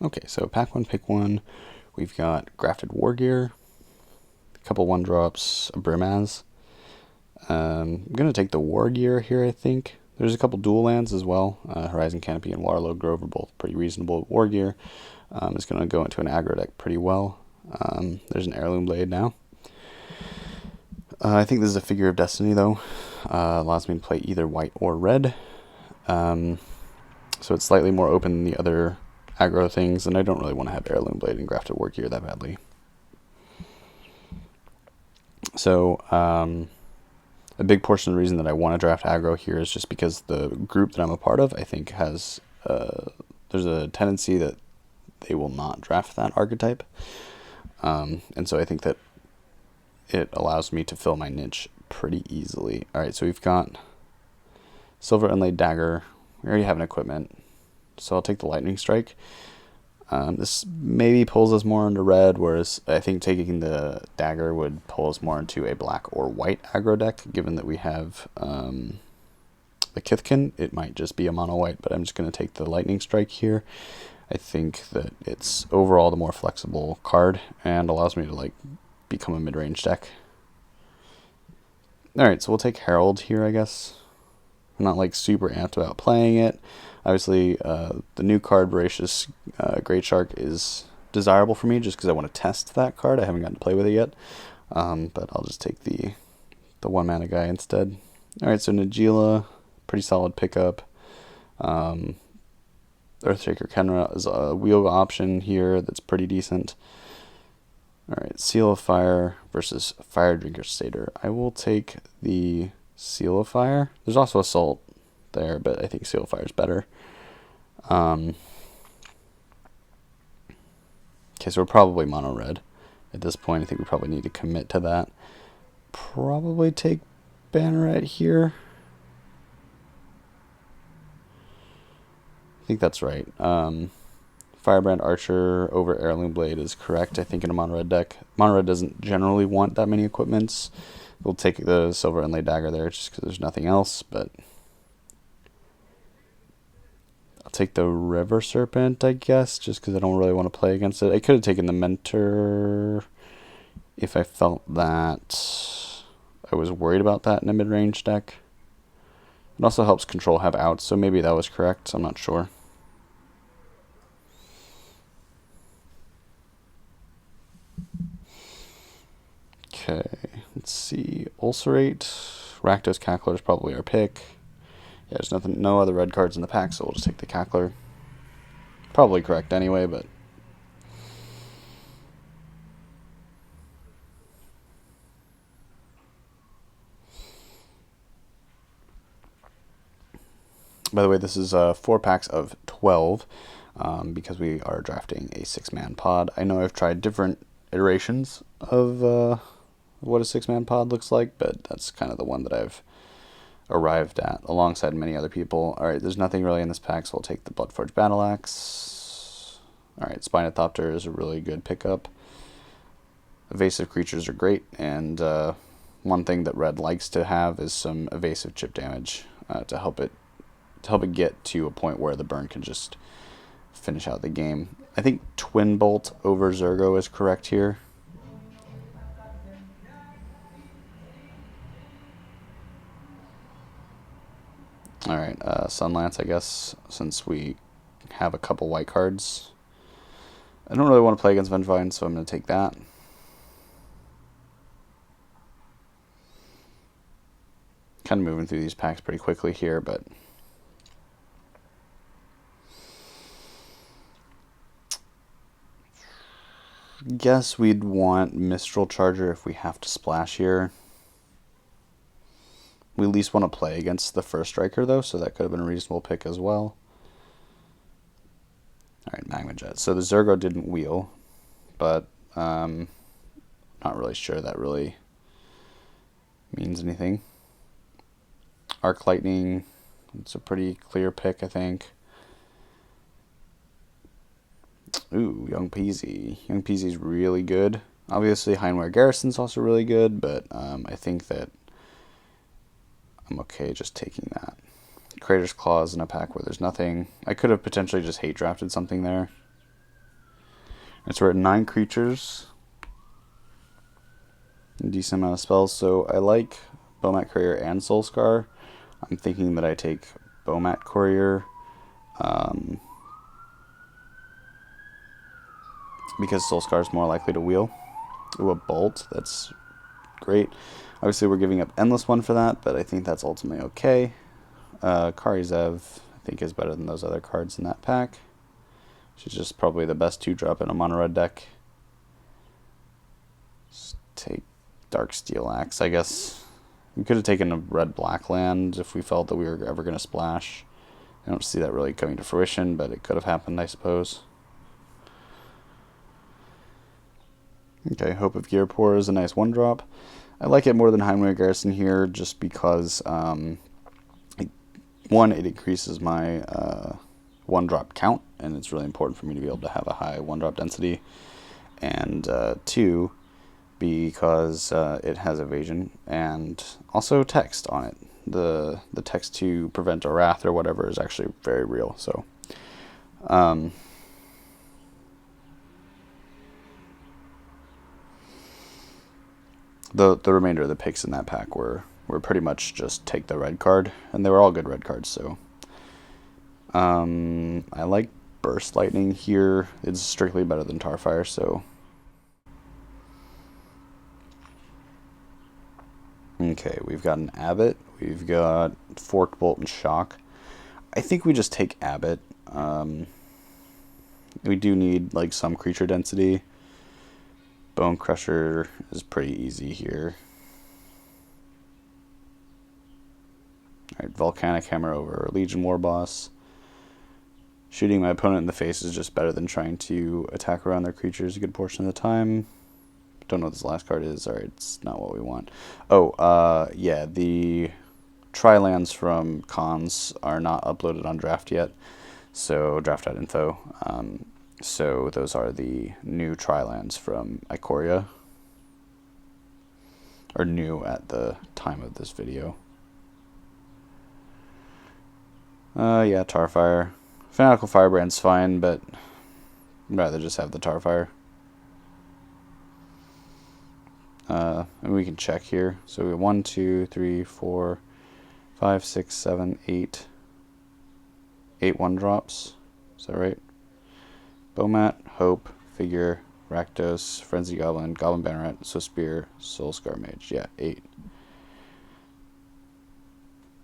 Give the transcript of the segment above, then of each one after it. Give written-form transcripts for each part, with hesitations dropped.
Okay, so pack one, pick one. We've got Grafted War Gear, a couple one drops, a Brimaz. I'm going to take the War Gear here, I think. There's a couple dual lands as well. Horizon Canopy and Warlow Grove are both pretty reasonable. War Gear is going to go into an aggro deck pretty well. There's an Heirloom Blade now. I think this is a Figure of Destiny, though. Allows me to play either white or red. So it's slightly more open than the other aggro things, and I don't really want to have Heirloom Blade and Grafted War Gear that badly. So, a big portion of the reason that I want to draft aggro here is just because the group that I'm a part of, I think, has there's a tendency that they will not draft that archetype. And so I think that it allows me to fill my niche pretty easily. Alright, so we've got Silver Inlaid Dagger. We already have an equipment, so I'll take the Lightning Strike. This maybe pulls us more into red, whereas I think taking the dagger would pull us more into a black or white aggro deck, given that we have the Kithkin. It might just be a mono white, but I'm just going to take the Lightning Strike here. I think that it's overall the more flexible card and allows me to like become a mid-range deck. Alright, so we'll take Herald here, I guess. I'm not like super amped about playing it. Obviously, the new card, Voracious Great Shark, is desirable for me just because I want to test that card. I haven't gotten to play with it yet, but I'll just take the one mana guy instead. Alright, so Najeela, pretty solid pickup. Earthshaker Kenra is a wheel option here that's pretty decent. Alright, Seal of Fire versus Fire Drinker Satyr. I will take the Seal of Fire. There's also Assault there, but I think Seal of Fire is better. Okay, so we're probably mono red at this point. I think we probably need to commit to that. Probably take Banneret here. I think that's right. Firebrand Archer over Heirloom Blade is correct, I think, in a mono red deck. Mono red doesn't generally want that many equipments. We'll take the Silver Inlaid Dagger there just because there's nothing else, but I'll take the River Serpent, I guess, just because I don't really want to play against it. I could have taken the Mentor if I felt that I was worried about that in a mid-range deck. It also helps Control have outs, so maybe that was correct. I'm not sure. Okay, let's see. Ulcerate. Rakdos Cackler is probably our pick. Yeah, there's nothing, no other red cards in the pack, so we'll just take the Cackler. Probably correct anyway, but by the way, this is 4 packs of 12 because we are drafting a 6-man pod. I know I've tried different iterations of what a 6-man pod looks like, but that's kind of the one that I've arrived at alongside many other people. Alright, there's nothing really in this pack, so we'll take the Bloodforged Battle Axe. Alright, Spinethopter is a really good pickup. Evasive creatures are great, and one thing that red likes to have is some evasive chip damage to help it get to a point where the burn can just finish out the game. I think Twin Bolt over Zergo is correct here. Alright, Sunlance, I guess, since we have a couple white cards. I don't really want to play against Vengevine, so I'm going to take that. Kind of moving through these packs pretty quickly here, but guess we'd want Mistral Charger if we have to splash here. We at least want to play against the first striker, though, so that could have been a reasonable pick as well. Alright, Magma Jet. So the Zergo didn't wheel, but not really sure that really means anything. Arc Lightning, it's a pretty clear pick, I think. Ooh, Young Peasy. Young Peasy's really good. Obviously, Heinware Garrison's also really good, but I think that I'm okay just taking that. Crater's Claws in a pack where there's nothing. I could have potentially just hate drafted something there. It's we're at 9 creatures. A decent amount of spells, so I like Bomat Courier and Soulscar. I'm thinking that I take Bomat Courier because Soulscar is more likely to wheel. Ooh, a Bolt, that's great. Obviously we're giving up Endless One for that, but I think that's ultimately okay. Karizev, I think, is better than those other cards in that pack. She's just probably the best 2-drop in a mono red deck. Just take Dark Steel Axe, I guess. We could have taken a red-black land if we felt that we were ever going to splash. I don't see that really coming to fruition, but it could have happened, I suppose. Okay, Hope of Gearpore is a nice 1-drop. I like it more than Heimweh Garrison here just because, one, it increases my 1-drop count, and it's really important for me to be able to have a high 1-drop density. And 2, because it has evasion and also text on it. The text to prevent a wrath or whatever is actually very real. So, the remainder of the picks in that pack were pretty much just take the red card, and they were all good red cards. So, I like Burst Lightning here. It's strictly better than Tarfire, so. Okay, we've got an Abbot. We've got Forked Bolt and Shock. I think we just take Abbot. We do need like some creature density. Bone Crusher is pretty easy here. Alright, Volcanic Hammer over Legion War Boss. Shooting my opponent in the face is just better than trying to attack around their creatures a good portion of the time. Don't know what this last card is. Alright, it's not what we want. Oh, yeah, the Tri-lands from Cons are not uploaded on Draft yet. So, draft.info. So, those are the new Tri-lands from Ikoria. Or new at the time of this video. Yeah, Tarfire. Fanatical Firebrand's fine, but I'd rather just have the Tarfire. And we can check here. So we have 1, 2, 3, 4, 5, 6, 7, 8. 8 1-drops. Is that right? Bomat, Hope, Figure, Rakdos, Frenzy Goblin, Goblin Banneret, Swiftspear, Soulscar Mage. Yeah, 8.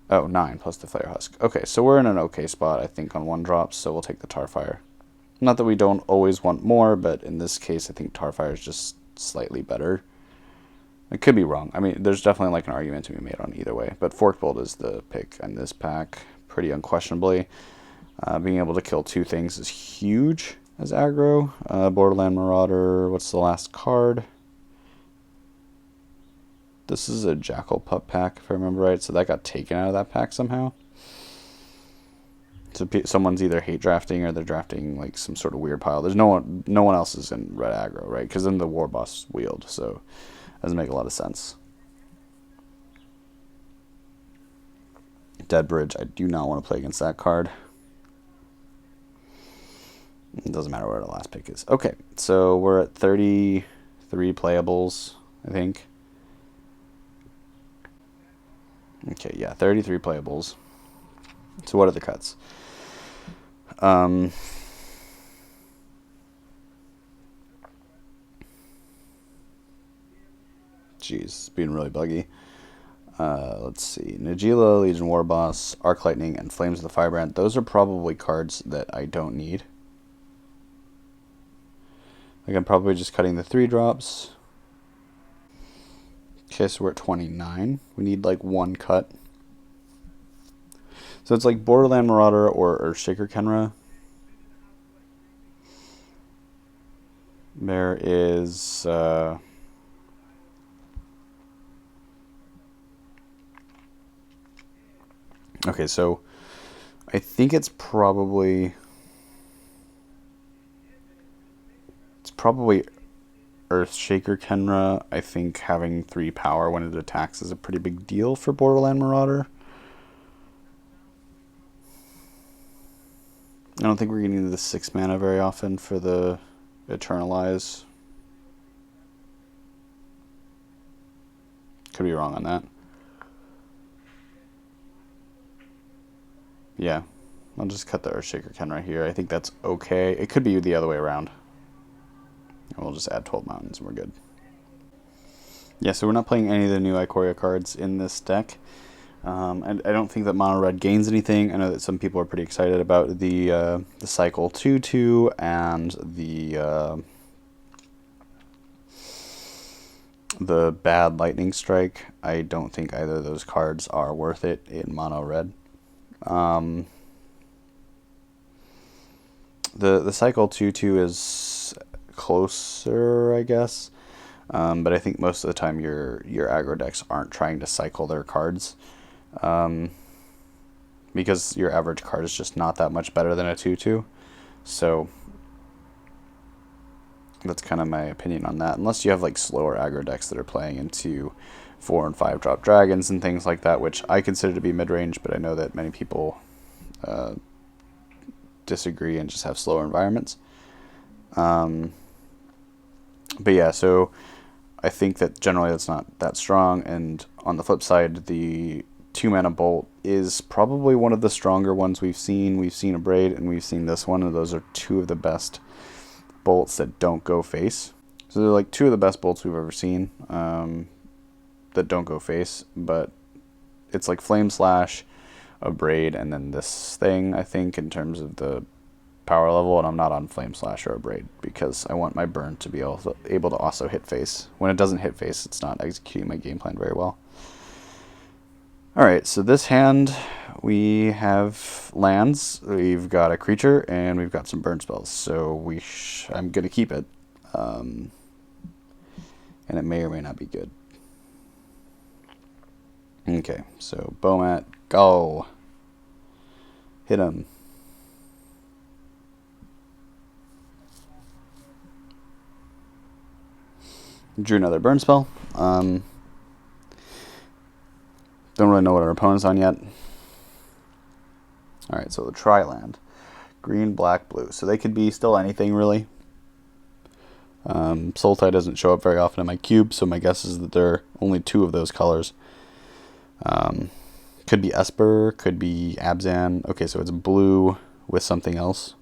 Oh, 9 plus the Flare Husk. Okay, so we're in an okay spot, I think, on 1-drops, so we'll take the Tarfire. Not that we don't always want more, but in this case, I think Tarfire is just slightly better. I could be wrong. I mean, there's definitely like an argument to be made on either way, but Forked Bolt is the pick in this pack, pretty unquestionably. Being able to kill 2 things is huge as aggro. Borderland Marauder, what's the last card? This is a Jackal Pup pack, if I remember right, so that got taken out of that pack somehow. So someone's either hate drafting or they're drafting like some sort of weird pile. There's no one else is in red aggro, right? Because then the War Boss wheeled, so it doesn't make a lot of sense. Dead Bridge, I do not want to play against that card. It doesn't matter where the last pick is. Okay, so we're at 33 playables, I think. Okay, yeah, 33 playables. So what are the cuts? Jeez, it's being really buggy. Let's see. Najeela, Legion War Boss, Arc Lightning, and Flames of the Firebrand. Those are probably cards that I don't need. Like, I'm probably just cutting the 3-drops. Okay, so we're at 29. We need like 1 cut. So it's like Borderland Marauder or Earthshaker Kenra. There is okay, so I think it's probably Earthshaker Kenra. I think having 3 power when it attacks is a pretty big deal for Borderland Marauder. I don't think we're getting the 6 mana very often for the Eternalize. Could be wrong on that. Yeah. I'll just cut the Earthshaker Ken right here. I think that's okay. It could be the other way around. And we'll just add 12 mountains and we're good. Yeah, so we're not playing any of the new Ikoria cards in this deck. I don't think that mono red gains anything. I know that some people are pretty excited about the cycle 2/2 and the bad lightning strike. I don't think either of those cards are worth it in mono red. The cycle 2/2 is closer, I guess. But I think most of the time your aggro decks aren't trying to cycle their cards. Because your average card is just not that much better than a 2/2. So that's kind of my opinion on that. Unless you have like slower aggro decks that are playing into 4 and 5 drop dragons and things like that, which I consider to be mid-range, but I know that many people disagree and just have slower environments. But yeah, so I think that generally that's not that strong. And on the flip side, the 2-mana bolt is probably one of the stronger ones we've seen. We've seen a Braid and we've seen this one, and those are two of the best bolts that don't go face. So they're like two of the best bolts we've ever seen that don't go face. But it's like Flame Slash, a Braid, and then this thing, I think, in terms of the power level. And I'm not on Flame Slash or a Braid because I want my burn to be able to also hit face. When it doesn't hit face, it's not executing my game plan very well. Alright, so this hand, we have lands, we've got a creature, and we've got some burn spells. So I'm going to keep it. And it may or may not be good. Okay, so Bomat, go. Hit him. Drew another burn spell. Don't really know what our opponent's on yet. Alright, so the tri-land. Green, black, blue. So they could be still anything, really. Sultai doesn't show up very often in my cube, so my guess is that there are only 2 of those colors. Could be Esper, could be Abzan. Okay, so it's blue with something else.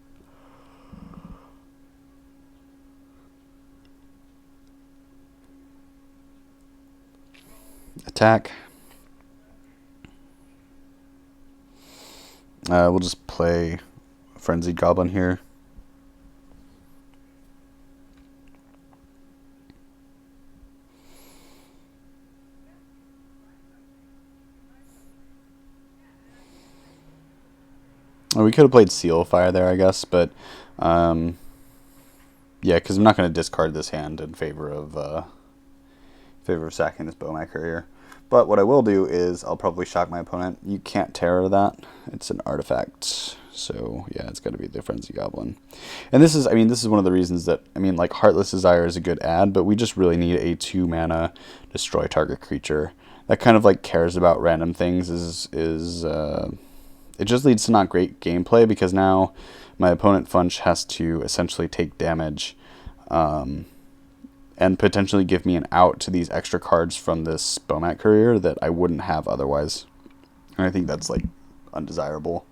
Attack. We'll just play Frenzied Goblin here. Well, we could have played Seal Fire there, I guess, but yeah, because I'm not going to discard this hand in favor of sacking this Bomat Courier. But what I will do is I'll probably shock my opponent. You can't terror that. It's an artifact. So yeah, it's got to be the Frenzy Goblin. And this is one of the reasons that, like Heartless Desire is a good ad, but we just really need a 2-mana destroy target creature. That kind of like cares about random things it just leads to not great gameplay, because now my opponent Funch has to essentially take damage and potentially give me an out to these extra cards from this Bomat Courier that I wouldn't have otherwise. And I think that's like undesirable.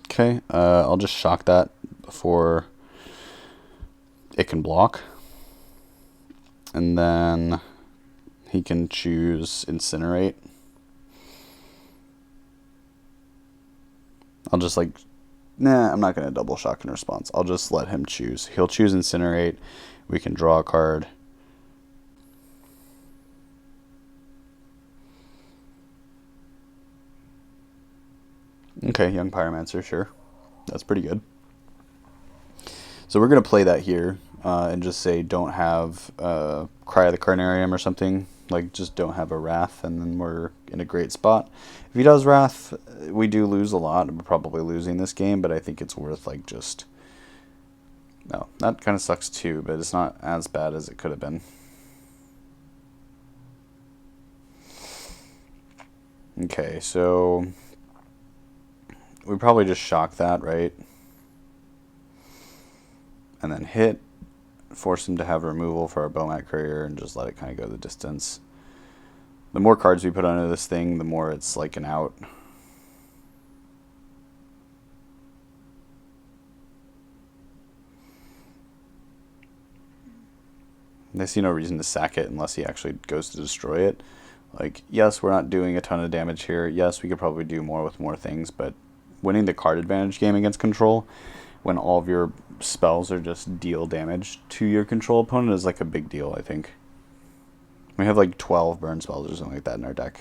Okay, I'll just shock that before it can block. And then he can choose Incinerate. I'll just I'm not going to double shock in response. I'll just let him choose. He'll choose Incinerate. We can draw a card. Okay, Young Pyromancer, sure. That's pretty good. So we're going to play that here and just say don't have Cry of the Carnarium or something. Like, just don't have a Wrath, and then we're in a great spot. If he does Wrath, we do lose a lot. We're probably losing this game, but I think it's worth, No, that kind of sucks too, but it's not as bad as it could have been. Okay, so we probably just shock that, right? And then hit, force him to have removal for our Bomat Courier, and just let it kind of go the distance. The more cards we put onto this thing, the more it's like an out. I see no reason to sack it unless he actually goes to destroy it. Like, yes, we're not doing a ton of damage here. Yes, we could probably do more with more things, but winning the card advantage game against control, when all of your spells are just deal damage to your control opponent, is like a big deal, I think. We have like 12 burn spells or something like that in our deck.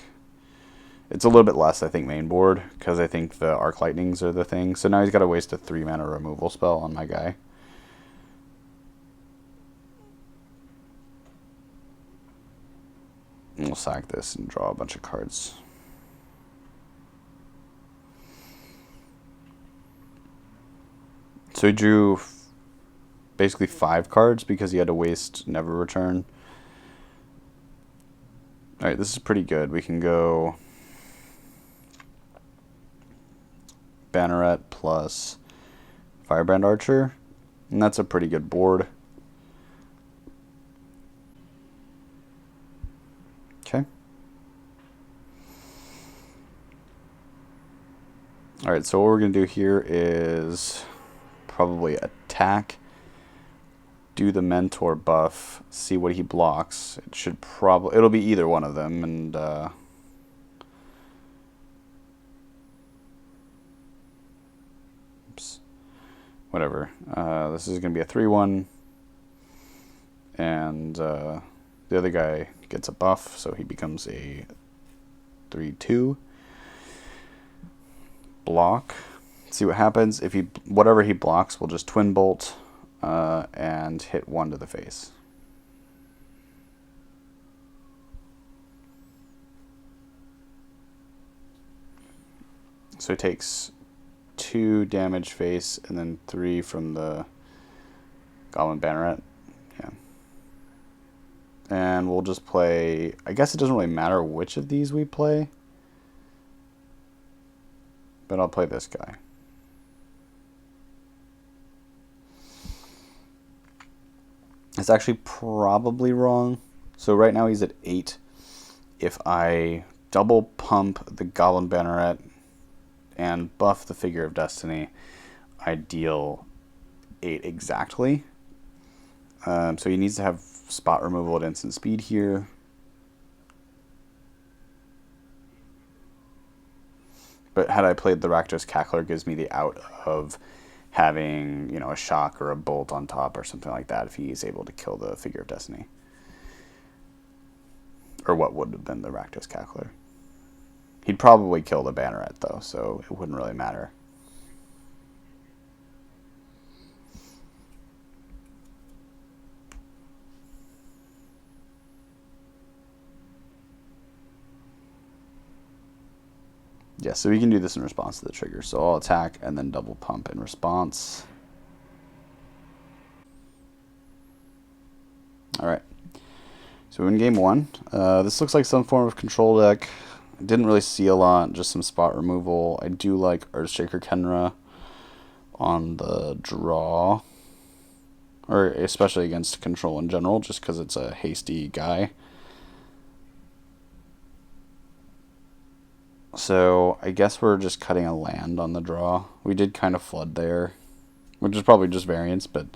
It's a little bit less, I think, main board, because I think the Arc Lightnings are the thing. So now he's got to waste a 3-mana removal spell on my guy. And we'll sack this and draw a bunch of cards. So he drew basically 5 cards because he had to waste Never Return. Alright, this is pretty good. We can go Banneret plus Firebrand Archer, and that's a pretty good board. Okay. Alright, so what we're going to do here is probably attack, do the Mentor buff, see what he blocks. It should probably, it'll be either one of them, and oops, whatever. This is going to be a 3-1, and the other guy gets a buff, so he becomes a 3-2. Block. See what happens. If he, whatever he blocks, we'll just Twin Bolt and hit 1 to the face. So he takes 2 damage face and then 3 from the Goblin Banneret. Yeah. And we'll just play, I guess it doesn't really matter which of these we play, but I'll play this guy. It's actually probably wrong. So right now he's at 8. If I double pump the Goblin Banneret and buff the Figure of Destiny, I deal 8 exactly. So he needs to have spot removal at instant speed here. But had I played the Rakdos Cackler, gives me the out of having, a shock or a bolt on top or something like that if he's able to kill the Figure of Destiny. Or what would have been the Rakdos Cackler. He'd probably kill the Banneret, though, so it wouldn't really matter. Yeah, so we can do this in response to the trigger. So I'll attack and then double pump in response. Alright. So in game 1, this looks like some form of control deck. I didn't really see a lot, just some spot removal. I do like Earthshaker Kenra on the draw, or especially against control in general, just because it's a hasty guy. So I guess we're just cutting a land on the draw. We did kind of flood there, which is probably just variance, but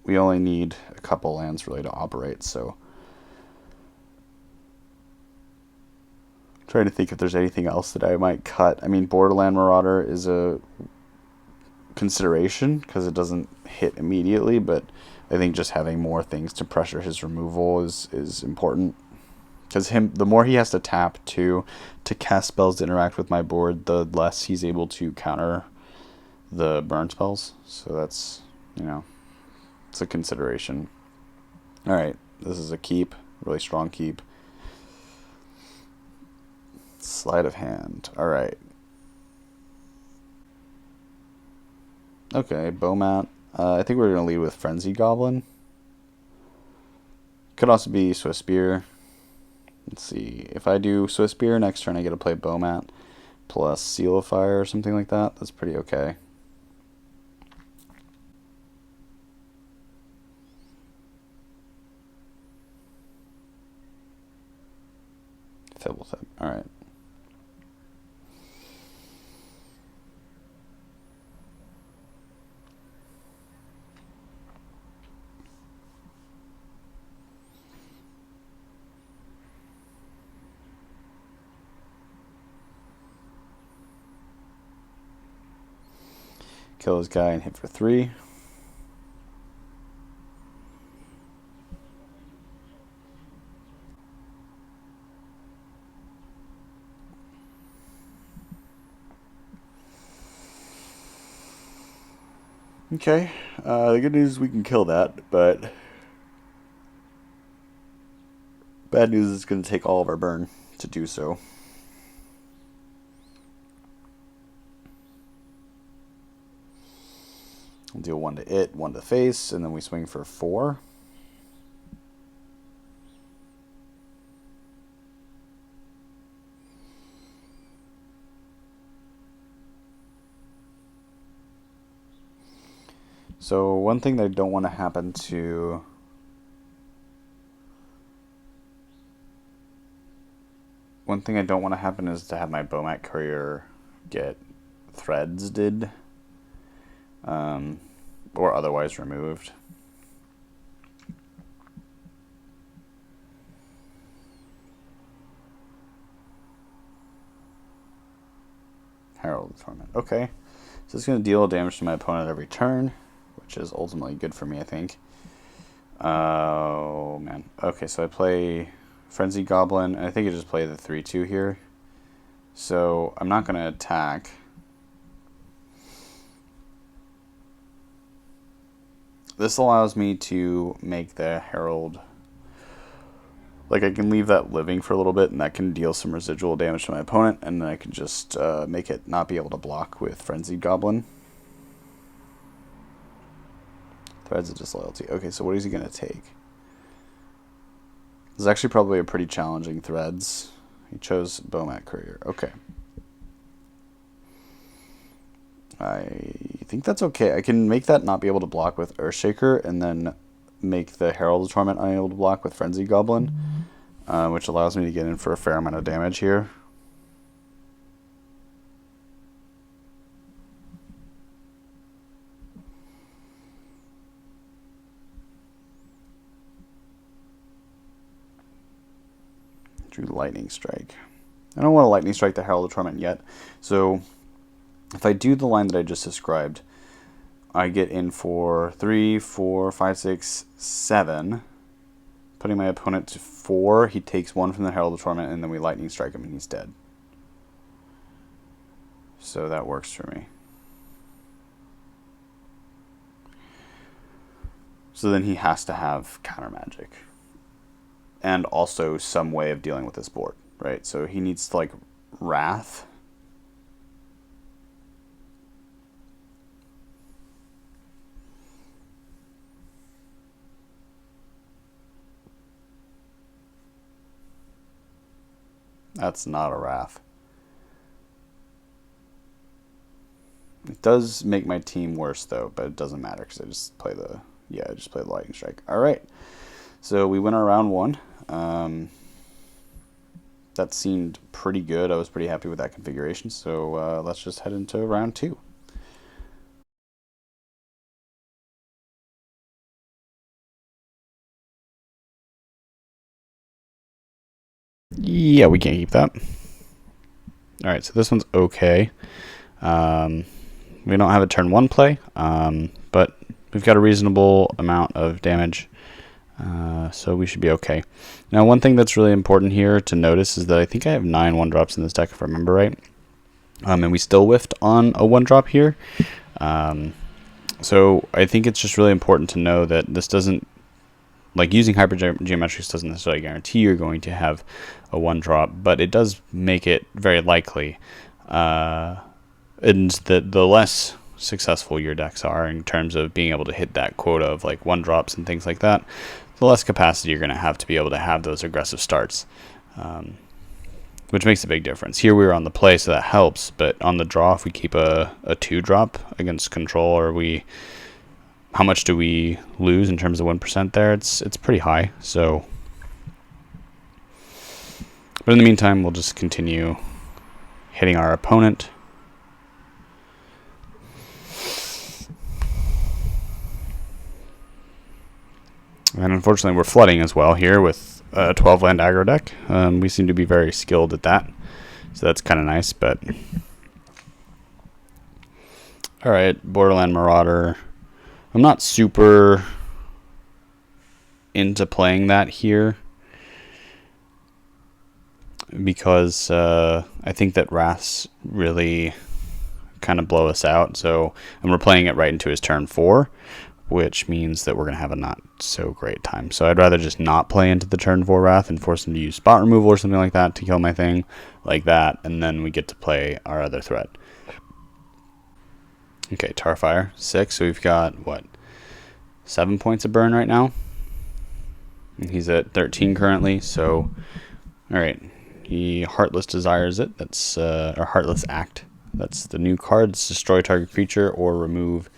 we only need a couple lands really to operate, so I'm trying to think if there's anything else that I might cut. I mean, Borderland Marauder is a consideration because it doesn't hit immediately, but I think just having more things to pressure his removal is important. Because the more he has to tap to cast spells to interact with my board, the less he's able to counter the burn spells. So that's, it's a consideration. Alright, this is a keep, really strong keep. Sleight of hand. Alright. Okay, Bomat. I think we're going to lead with Frenzy Goblin. Could also be Swiss Spear. Let's see. If I do Swiss Beer next turn, I get to play Bomat plus Seal of Fire or something like that. That's pretty okay. Fibblethip. Alright. Kill this guy and hit for 3. Okay, the good news is we can kill that, but bad news is it's going to take all of our burn to do so. We'll deal 1 to it, 1 to face, and then we swing for 4. So one thing that I don't want to happen to is to have my Bomat Courier get threads or otherwise removed. Herald of Torment. Okay. So it's going to deal damage to my opponent every turn, which is ultimately good for me, I think. Oh, man. Okay, so I play Frenzied Goblin, and I think I just play the 3/2 here. So I'm not going to attack. This allows me to make the Herald... Like, I can leave that living for a little bit, and that can deal some residual damage to my opponent, and then I can just make it not be able to block with Frenzied Goblin. Threads of Disloyalty. Okay, so what is he going to take? This is actually probably a pretty challenging Threads. He chose Bomat Courier. Okay. I think that's okay. I can make that not be able to block with Earthshaker, and then make the Herald of Torment unable to block with Frenzied Goblin, which allows me to get in for a fair amount of damage here. Drew Lightning Strike. I don't want to Lightning Strike the Herald of Torment yet, so if I do the line that I just described, I get in for 3, 4, 5, 6, 7. Putting my opponent to 4. He takes 1 from the Herald of Torment, and then we Lightning Strike him, and he's dead. So that works for me. So then he has to have Counter Magic. And also some way of dealing with this board, right? So he needs to, like, Wrath. That's not a Wrath. It does make my team worse, though, but it doesn't matter because I just play the Lightning Strike. All right, so we win our round 1. That seemed pretty good. I was pretty happy with that configuration. So let's just head into round 2. Yeah, we can't keep that. All right, so this one's okay. We don't have a turn 1 play, but we've got a reasonable amount of damage, so we should be okay. Now, one thing that's really important here to notice is that I think I have 9 1-drops in this deck, if I remember right, and we still whiffed on a 1-drop here. So I think it's just really important to know that this doesn't, like, using Hypergeometrics doesn't necessarily guarantee you're going to have a 1-drop, but it does make it very likely. And the less successful your decks are in terms of being able to hit that quota of, like, 1-drops and things like that, the less capacity you're going to have be able to have those aggressive starts. which makes a big difference. Here we were on the play, so that helps, but on the draw, if we keep a 2-drop against control, or how much do we lose in terms of 1% there? It's pretty high. So, but in the meantime, we'll just continue hitting our opponent. And unfortunately, we're flooding as well here with a 12-land aggro deck. We seem to be very skilled at that, so that's kind of nice. But all right, Borderland Marauder. I'm not super into playing that here because I think that Wraths really kind of blow us out. So, and we're playing it right into his turn 4, which means that we're going to have a not so great time. So I'd rather just not play into the turn 4 Wrath and force him to use spot removal or something like that to kill my thing like that, and then we get to play our other threat. Okay, Tarfire, 6, so we've got, what, 7 points of burn right now? And he's at 13 currently, so, alright, he Heartless Desires it, that's, or Heartless Act. That's the new card. It's destroy target creature or remove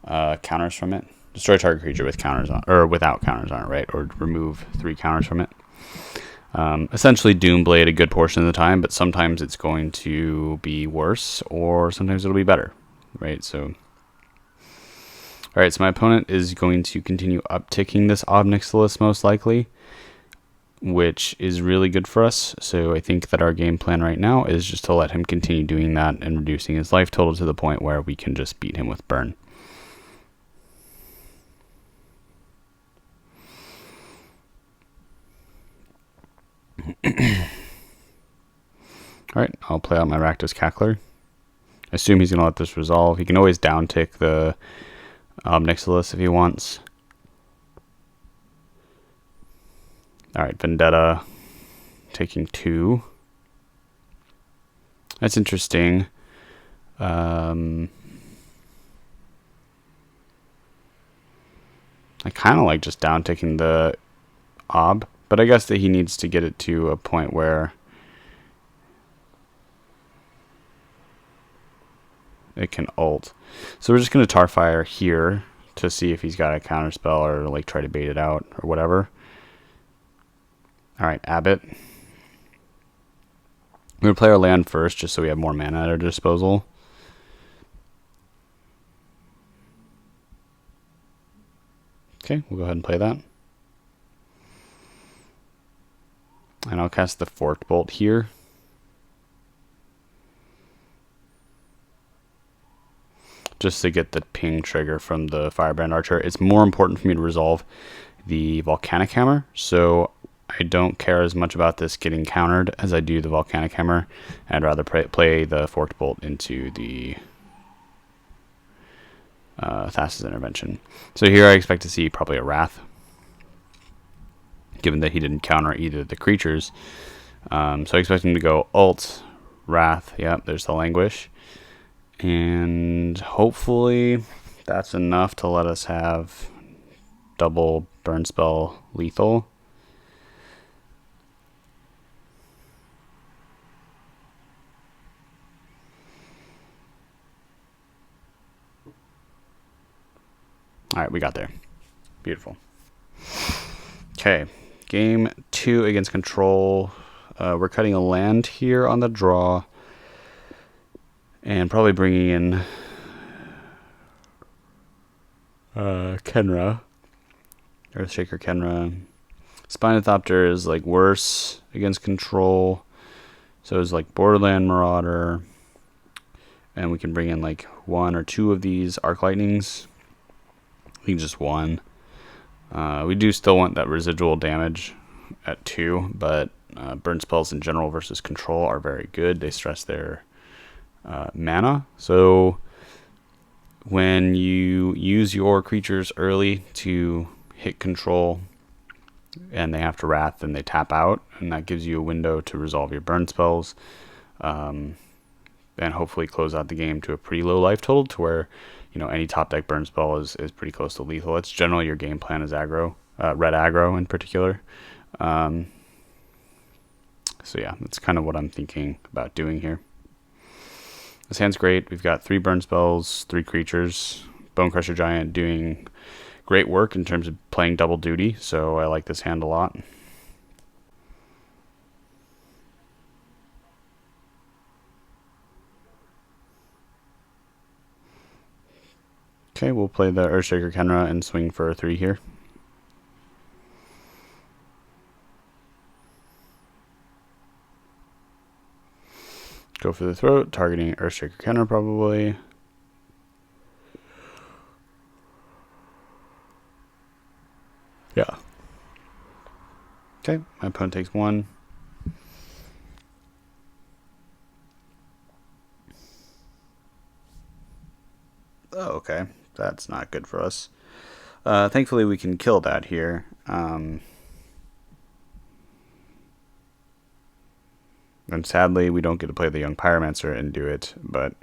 counters from it. Destroy target creature with counters on, or without counters on it, right? Or remove 3 counters from it. Essentially Doomblade a good portion of the time, but sometimes it's going to be worse, or sometimes it'll be better, right? So, alright, so my opponent is going to continue upticking this Ob Nixilis most likely, which is really good for us. So I think that our game plan right now is just to let him continue doing that and reducing his life total to the point where we can just beat him with burn. Alright, I'll play out my Rakdos Cackler. I assume he's going to let this resolve. He can always downtick the Ob Nixilis if he wants. Alright, Vendetta taking 2. That's interesting. I kind of like just downticking the Ob, but I guess that he needs to get it to a point where it can ult. So we're just going to Tarfire here to see if he's got a counterspell or like try to bait it out or whatever. Alright, Abbott. We're going to play our land first just so we have more mana at our disposal. Okay, we'll go ahead and play that. And I'll cast the Forked Bolt here. Just to get the ping trigger from the Firebrand Archer. It's more important for me to resolve the Volcanic Hammer, so I don't care as much about this getting countered as I do the Volcanic Hammer. I'd rather play the Forked Bolt into the Thassa's Intervention. So here I expect to see probably a Wrath, given that he didn't counter either of the creatures. So I expect him to go ult, Wrath, yep, there's the Languish. And hopefully that's enough to let us have double burn spell lethal. Alright, we got there. Beautiful. Okay, game 2 against control. We're cutting a land here on the draw. And probably bringing in Kenra. Earthshaker Kenra. Spinothopter is like worse against control. So it's like Borderland Marauder. And we can bring in like 1 or 2 of these Arc Lightnings. I think just 1. We do still want that residual damage at 2, but burn spells in general versus control are very good. They stress their mana. So when you use your creatures early to hit control and they have to Wrath, then they tap out, and that gives you a window to resolve your burn spells and hopefully close out the game to a pretty low life total to where, you know, any top deck burn spell is pretty close to lethal. That's generally your game plan as aggro, red aggro in particular. So yeah, that's kind of what I'm thinking about doing here. This hand's great. We've got 3 burn spells, 3 creatures. Bone Crusher Giant doing great work in terms of playing double duty, so I like this hand a lot. Okay, we'll play the Earthshaker Kenra and swing for a 3 here. Go for the throat, targeting Earthshaker Kenra probably. Yeah. Okay, my opponent takes 1. Oh, okay. That's not good for us. Thankfully, we can kill that here. And sadly, we don't get to play the Young Pyromancer and do it, but...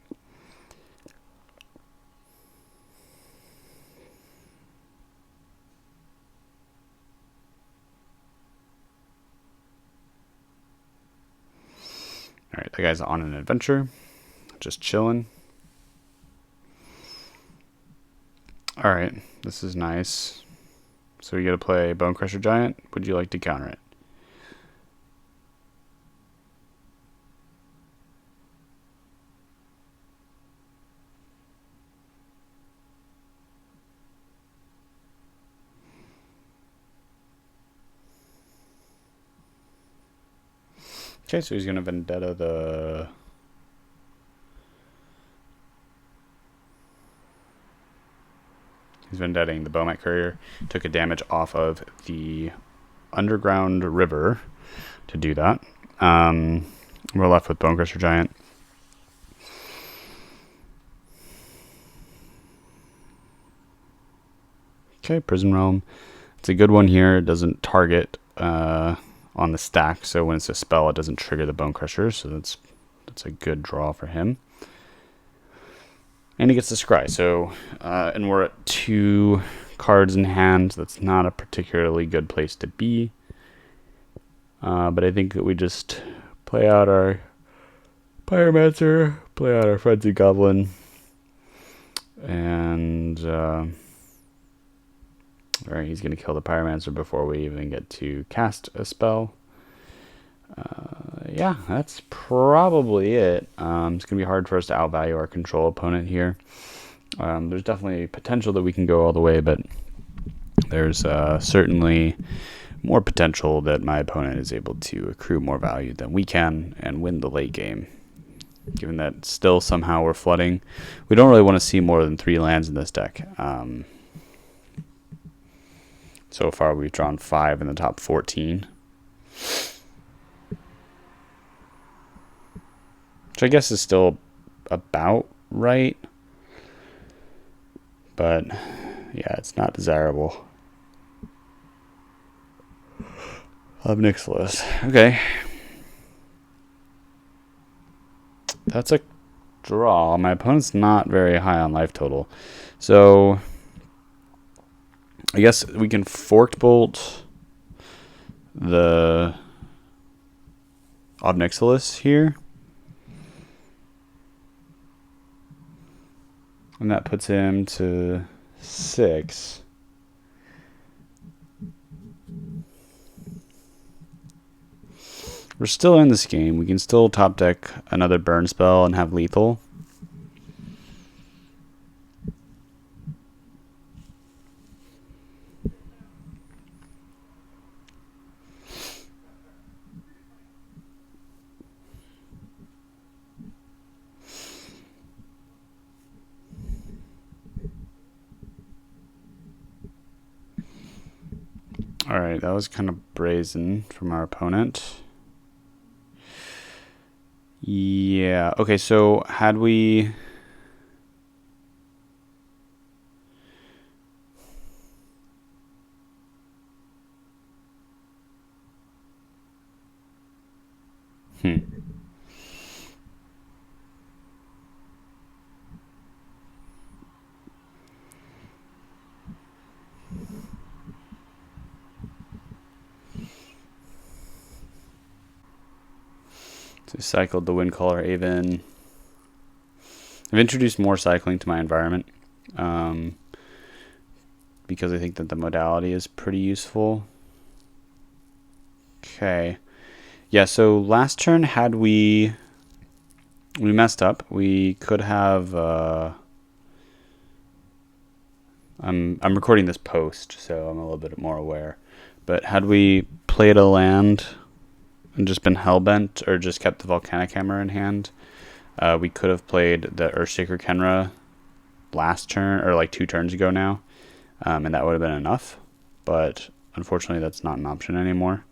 Alright, the guy's on an adventure. Just chilling. Alright, this is nice. So you gotta play Bone Crusher Giant. Would you like to counter it? Okay, so he's gonna Vendetta the... He's Vendetting the Bowmat Courier. Took a damage off of the Underground River to do that. We're left with Bone Crusher Giant. Okay, Prison Realm. It's a good one here. It doesn't target on the stack, so when it's a spell, it doesn't trigger the Bone Crusher, so that's a good draw for him. And he gets the Scry, so and we're at 2 cards in hand. That's not a particularly good place to be. But I think that we just play out our Pyromancer, play out our Frenzied Goblin, and alright, he's going to kill the Pyromancer before we even get to cast a spell. Yeah, that's probably it. It's going to be hard for us to outvalue our control opponent here. There's definitely potential that we can go all the way, but there's certainly more potential that my opponent is able to accrue more value than we can and win the late game. Given that still somehow we're flooding, we don't really want to see more than 3 lands in this deck. So far we've drawn 5 in the top 14. Which I guess is still about right. But yeah, it's not desirable. Nicholas. Okay. That's a draw. My opponent's not very high on life total. So I guess we can Forked Bolt the Obnixilis here. And that puts him to 6. We're still in this game. We can still top deck another burn spell and have lethal. Alright, that was kind of brazen from our opponent. Yeah, okay, so had we... So cycled the Windcaller Aven. I've introduced more cycling to my environment because I think that the modality is pretty useful. Okay. Yeah, so last turn had we messed up. We could have I'm recording this post, so I'm a little bit more aware. But had we played a land and just been hellbent or just kept the Volcanic Hammer in hand, we could have played the Earthshaker Kenra last turn, or like 2 turns ago now, and that would have been enough. But unfortunately, that's not an option anymore.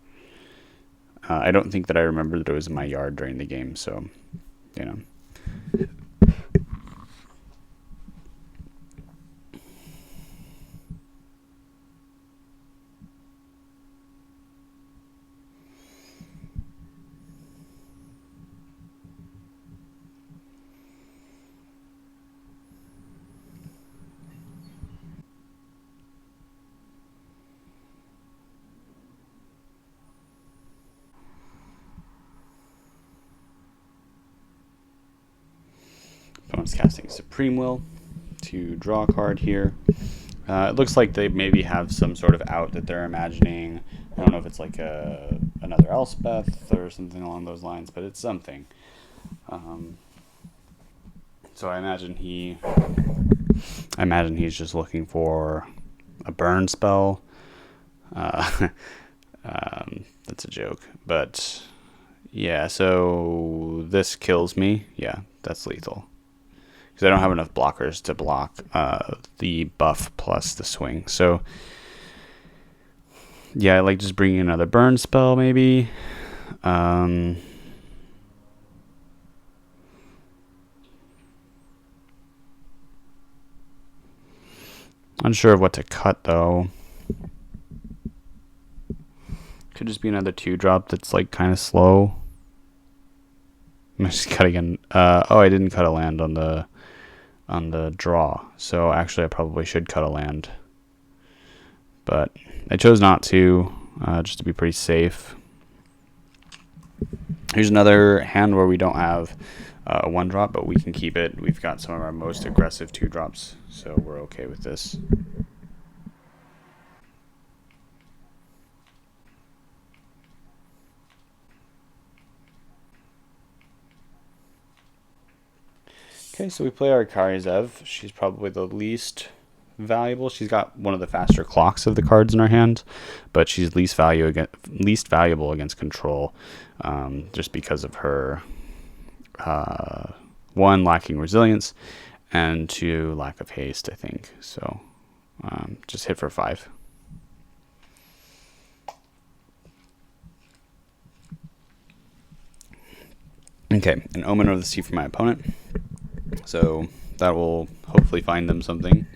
I don't think that I remember that it was in my yard during the game, so, you know. Opponent's casting Supreme Will to draw a card here. It looks like they maybe have some sort of out that they're imagining. I don't know if it's like another Elspeth or something along those lines, but it's something. So I imagine he's just looking for a burn spell. That's a joke, but yeah. So this kills me. Yeah, that's lethal. Because I don't have enough blockers to block the buff plus the swing. So, yeah, I like just bringing another burn spell, maybe. Unsure of what to cut, though. Could just be another 2-drop that's, like, kind of slow. I'm just cutting oh, I didn't cut a land on the draw, so actually I probably should cut a land, but I chose not to, just to be pretty safe. Here's another hand where we don't have a 1-drop, but we can keep it. We've got some of our most aggressive 2-drops, so we're okay with this. Okay, so we play our Karizev. She's probably the least valuable. She's got one of the faster clocks of the cards in her hand, but she's least valuable against control, just because of her 1, lacking resilience, and 2, lack of haste, I think. So just hit for 5. Okay, an Omen of the Sea for my opponent. So that will hopefully find them something.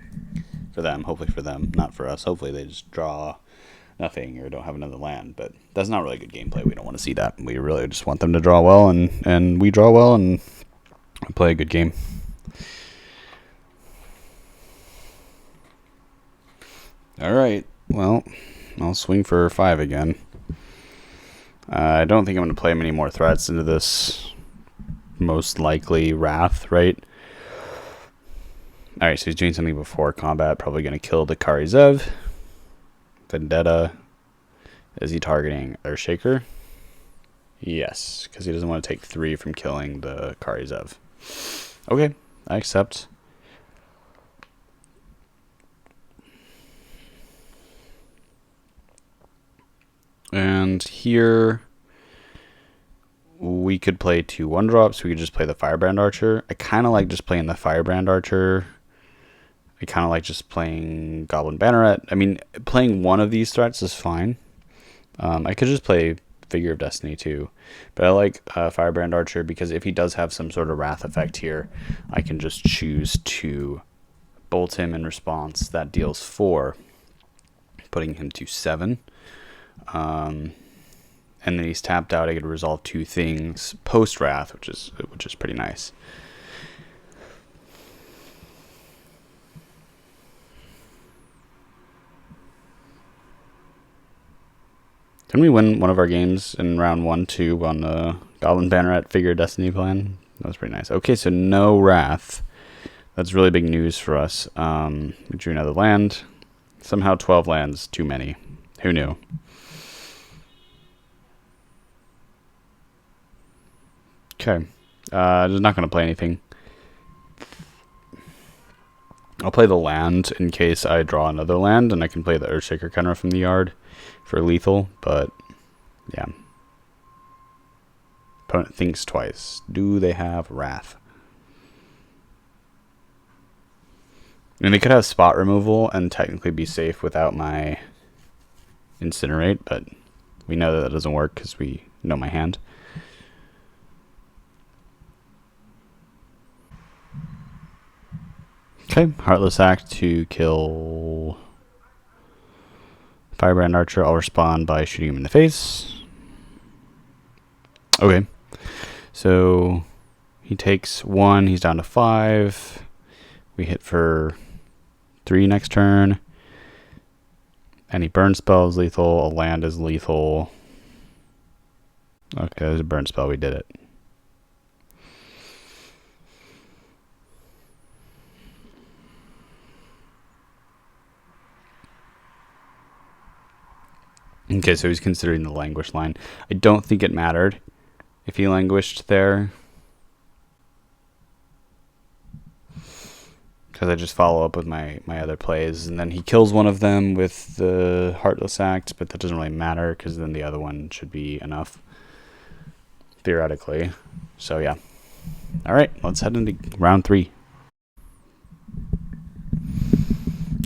For them, hopefully for them, not for us. Hopefully they just draw nothing or don't have another land, but that's not really good gameplay. We don't want to see that. We really just want them to draw well, and we draw well and play a good game. Alright, well, I'll swing for 5 again. I don't think I'm going to play many more threats into this. Most likely Wrath, right? Alright, so he's doing something before combat. Probably going to kill the Karizev. Vendetta. Is he targeting Earthshaker? Yes, because he doesn't want to take 3 from killing the Karizev. Okay, I accept. And here we could play 2 1-drops. We could just play the Firebrand Archer. I kind of like just playing the Firebrand Archer. I kind of like just playing Goblin Banneret. I mean, playing one of these threats is fine. I could just play Figure of Destiny too. But I like Firebrand Archer because if he does have some sort of Wrath effect here, I can just choose to bolt him in response. That deals 4, putting him to 7. And then he's tapped out. I get to resolve 2 things post Wrath, which is pretty nice. Didn't we win one of our games in round 1-2 on the Goblin Banneret Figure Destiny plan? That was pretty nice. Okay, so no Wrath. That's really big news for us. We drew another land. Somehow 12 lands, too many. Who knew? Okay. Just not going to play anything. I'll play the land in case I draw another land, and I can play the Earthshaker counter from the yard for lethal, but yeah. Opponent thinks twice. Do they have Wrath? And they could have spot removal and technically be safe without my Incinerate, but we know that doesn't work because we know my hand. Okay, Heartless Act to kill Firebrand Archer. I'll respond by shooting him in the face. Okay, so he takes 1. He's down to 5. We hit for 3 next turn. Any burn spell is lethal. A land is lethal. Okay, there's a burn spell. We did it. Okay, so he's considering the languish line. I don't think it mattered if he languished there, because I just follow up with my other plays, and then he kills one of them with the Heartless Act, but that doesn't really matter because then the other one should be enough, theoretically. So yeah. All right, let's head into round 3.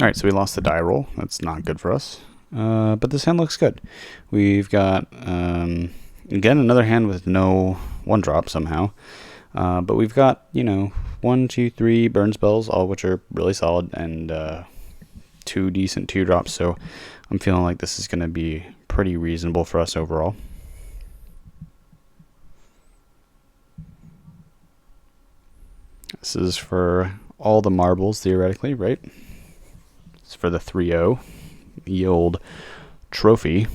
All right, so we lost the die roll. That's not good for us. But this hand looks good. We've got, again, another hand with no 1-drop somehow. But we've got, 1, 2, 3 burn spells, all of which are really solid, and 2 decent 2-drops. So I'm feeling like this is going to be pretty reasonable for us overall. This is for all the marbles, theoretically, right? It's for the 3-0. The old trophy.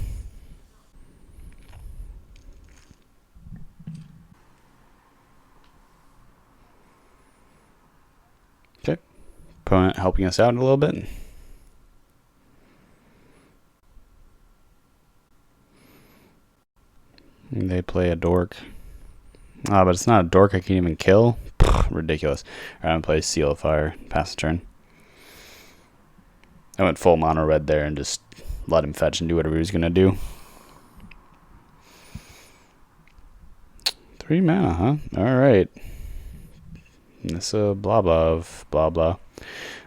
Okay. Opponent helping us out a little bit. And they play a dork. But it's not a dork I can't even kill. Pfft, ridiculous. Alright, I'm going to play Seal of Fire. Pass the turn. I went full mono red there and just let him fetch and do whatever he was going to do. 3 mana, huh? Alright. Nissa, blah, blah, blah, blah.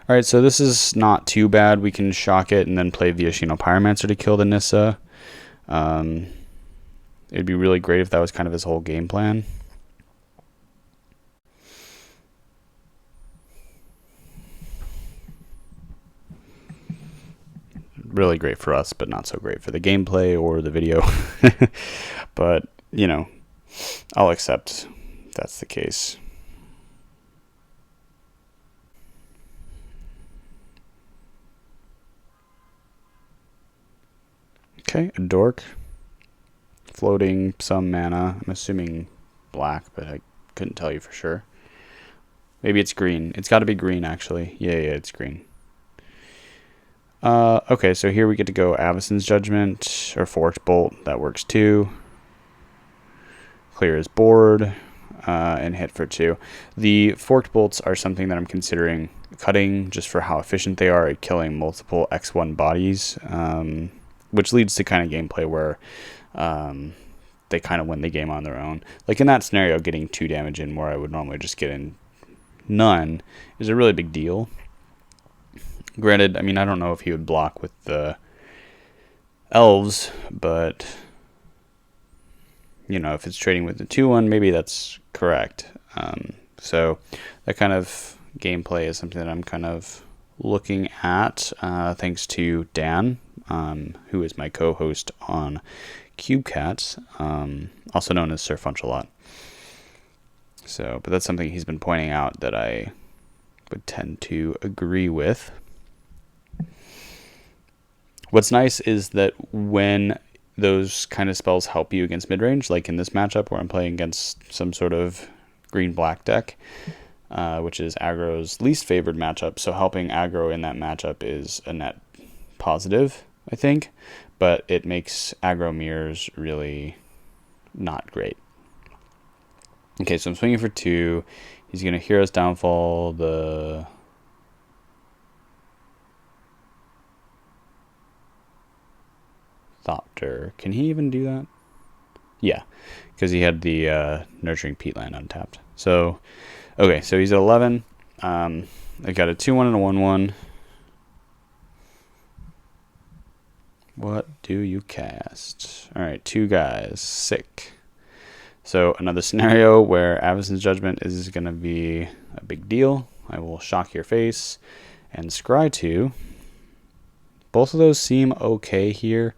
Alright, so this is not too bad. We can shock it and then play Viashino Pyromancer to kill the Nissa. It'd be really great if that was kind of his whole game plan. Really great for us, but not so great for the gameplay or the video. But, I'll accept if that's the case. Okay, a dork. Floating some mana. I'm assuming black, but I couldn't tell you for sure. Maybe it's green. It's got to be green, actually. Yeah, it's green. Okay, so here we get to go Avacyn's Judgment or Forked Bolt. That works too. Clear his board and hit for 2. The Forked Bolts are something that I'm considering cutting just for how efficient they are at killing multiple X1 bodies, which leads to kind of gameplay where they kind of win the game on their own. Like in that scenario, getting 2 damage in where I would normally just get in none is a really big deal. Granted, I mean, I don't know if he would block with the elves, but, if it's trading with the 2-1, maybe that's correct. So that kind of gameplay is something that I'm kind of looking at, thanks to Dan, who is my co-host on CubeCat, also known as Sir Funchalot. So, but that's something he's been pointing out that I would tend to agree with. What's nice is that when those kind of spells help you against mid-range, like in this matchup where I'm playing against some sort of green-black deck, which is aggro's least favored matchup. So helping aggro in that matchup is a net positive, I think, but it makes aggro mirrors really not great. Okay, so I'm swinging for 2. He's going to Hero's Downfall, the Thopter. Can he even do that? Yeah, because he had the Nurturing Peatland untapped. So, okay, so he's at 11. I got a 2-1 and a 1-1. What do you cast? All right, 2 guys. Sick. So another scenario where Avacyn's Judgment is going to be a big deal. I will shock your face and scry 2. Both of those seem okay here,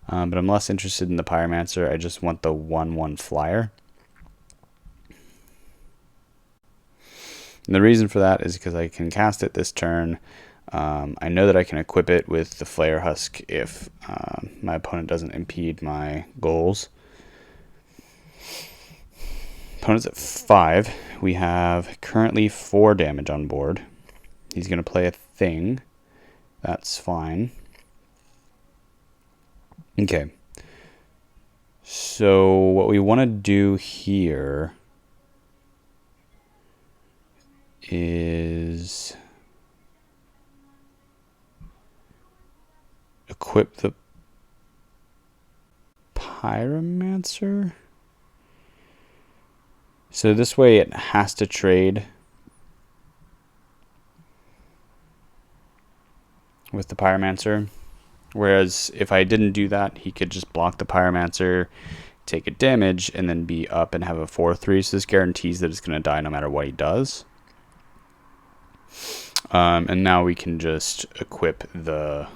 but I'm less interested in the Pyromancer. I just want the 1/1 flyer. And the reason for that is because I can cast it this turn. I know that I can equip it with the Flare Husk if my opponent doesn't impede my goals. Opponent's at 5. We have currently 4 damage on board. He's going to play a thing. That's fine. Okay. So what we want to do here is equip the Pyromancer. So this way it has to trade with the Pyromancer. Whereas if I didn't do that, he could just block the Pyromancer, take a damage, and then be up and have a 4/3. So this guarantees that it's going to die no matter what he does. And now we can just equip the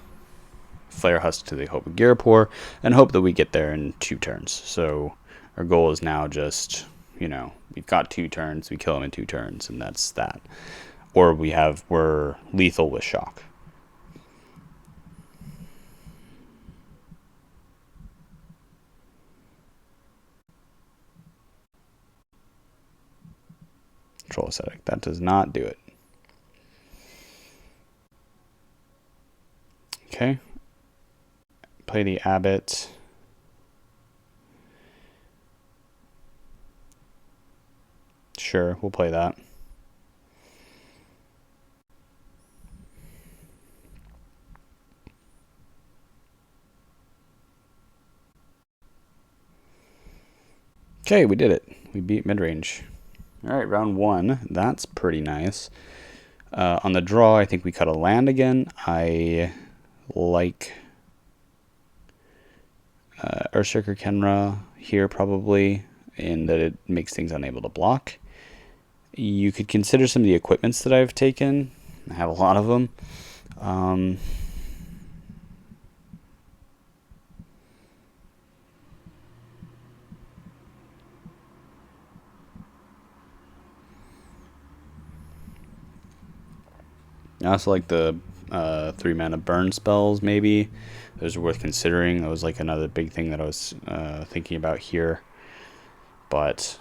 Flare Husk to the Hope of Girapur and hope that we get there in 2 turns. So our goal is now just, we've got 2 turns, we kill him in 2 turns, and that's that. Or we're lethal with shock. Control Ascetic. That does not do it. Okay. Play the Abbot. Sure, we'll play that. Okay, we did it. We beat mid-range. All right, round 1. That's pretty nice. On the draw, I think we cut a land again. I like Earthshaker Kenra here probably, in that it makes things unable to block. You could consider some of the equipments that I've taken. I have a lot of them. I also like the 3 mana burn spells, maybe. Those are worth considering. That was like another big thing that I was thinking about here. But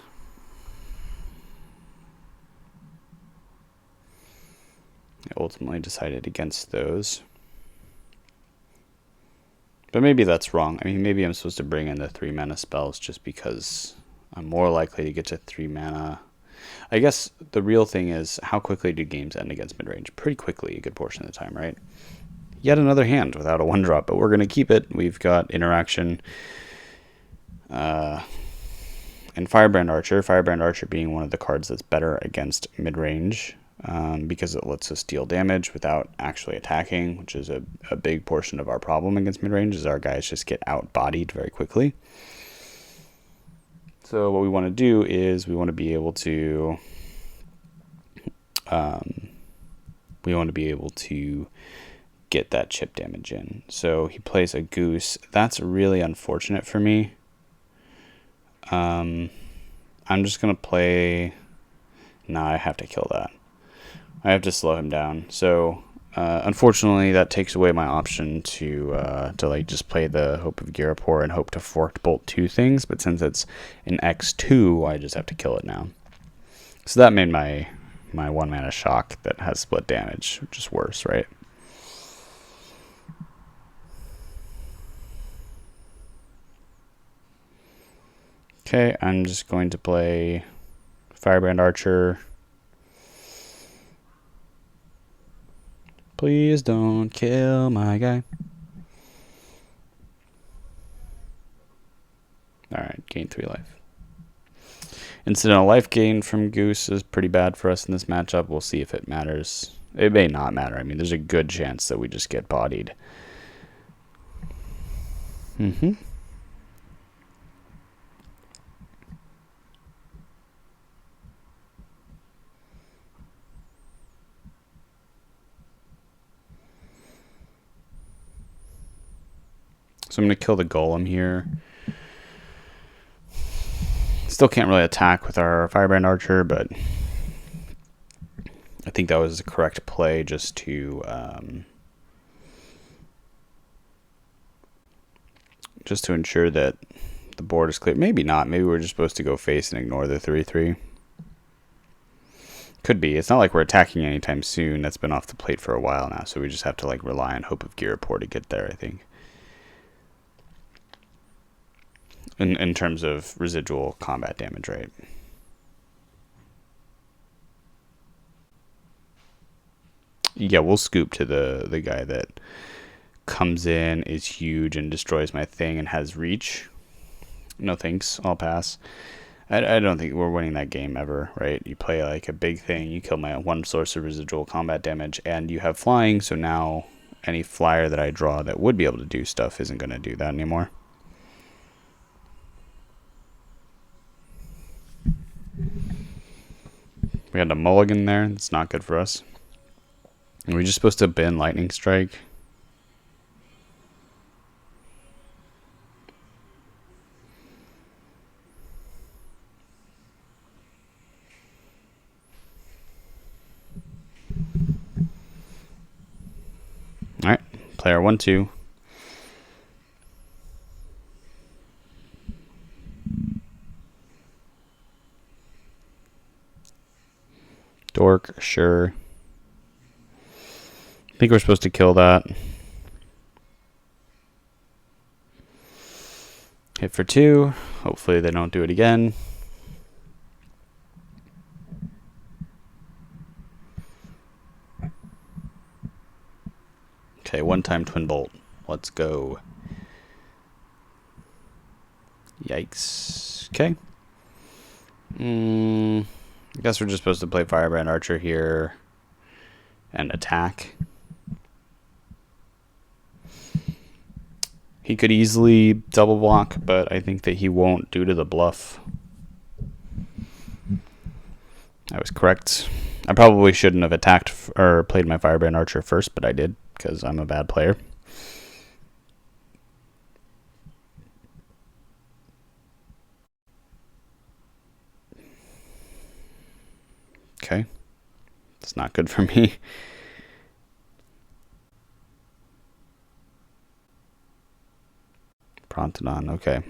I ultimately decided against those. But maybe that's wrong. I mean, maybe I'm supposed to bring in the 3 mana spells just because I'm more likely to get to 3 mana. I guess the real thing is, how quickly do games end against mid-range? Pretty quickly, a good portion of the time, right? Yet another hand without a 1-drop, but we're going to keep it. We've got Interaction and Firebrand Archer. Firebrand Archer being one of the cards that's better against mid-range because it lets us deal damage without actually attacking, which is a big portion of our problem against mid-range, is our guys just get out-bodied very quickly. So what we want to do is we want to be able to get that chip damage in. So he plays a Goose. That's really unfortunate for me. I'm just gonna play. Nah, I have to kill that. I have to slow him down. So Unfortunately, that takes away my option to like just play the Hope of Garapor and hope to forked bolt 2 things. But since it's an X2, I just have to kill it now. So that made my 1 mana shock that has split damage, which is worse, right? Okay, I'm just going to play Firebrand Archer. Please don't kill my guy. Alright, gain 3 life. Incidental life gain from Goose is pretty bad for us in this matchup. We'll see if it matters. It may not matter. I mean, there's a good chance that we just get bodied. So I'm going to kill the Golem here. Still can't really attack with our Firebrand Archer, but I think that was the correct play just to ensure that the board is clear. Maybe not. Maybe we're just supposed to go face and ignore the 3/3. Could be. It's not like we're attacking anytime soon. That's been off the plate for a while now, so we just have to like rely on Hope of Garapor to get there, I think. In terms of residual combat damage, right? Yeah, we'll scoop to the guy that comes in, is huge, and destroys my thing and has reach. No thanks, I'll pass. I don't think we're winning that game ever, right? You play like a big thing, you kill my 1 source of residual combat damage, and you have flying, so now any flyer that I draw that would be able to do stuff isn't going to do that anymore. We had a mulligan there. That's not good for us. Are we just supposed to bin Lightning Strike? Alright, player 1/2. Dork, sure. I think we're supposed to kill that. Hit for 2. Hopefully they don't do it again. Okay, 1-time Twin Bolt. Let's go. Yikes. Okay. I guess we're just supposed to play Firebrand Archer here and attack. He could easily double block, but I think that he won't due to the bluff. I was correct. I probably shouldn't have attacked or played my Firebrand Archer first, but I did because I'm a bad player. Okay. It's not good for me. Prontodon, okay.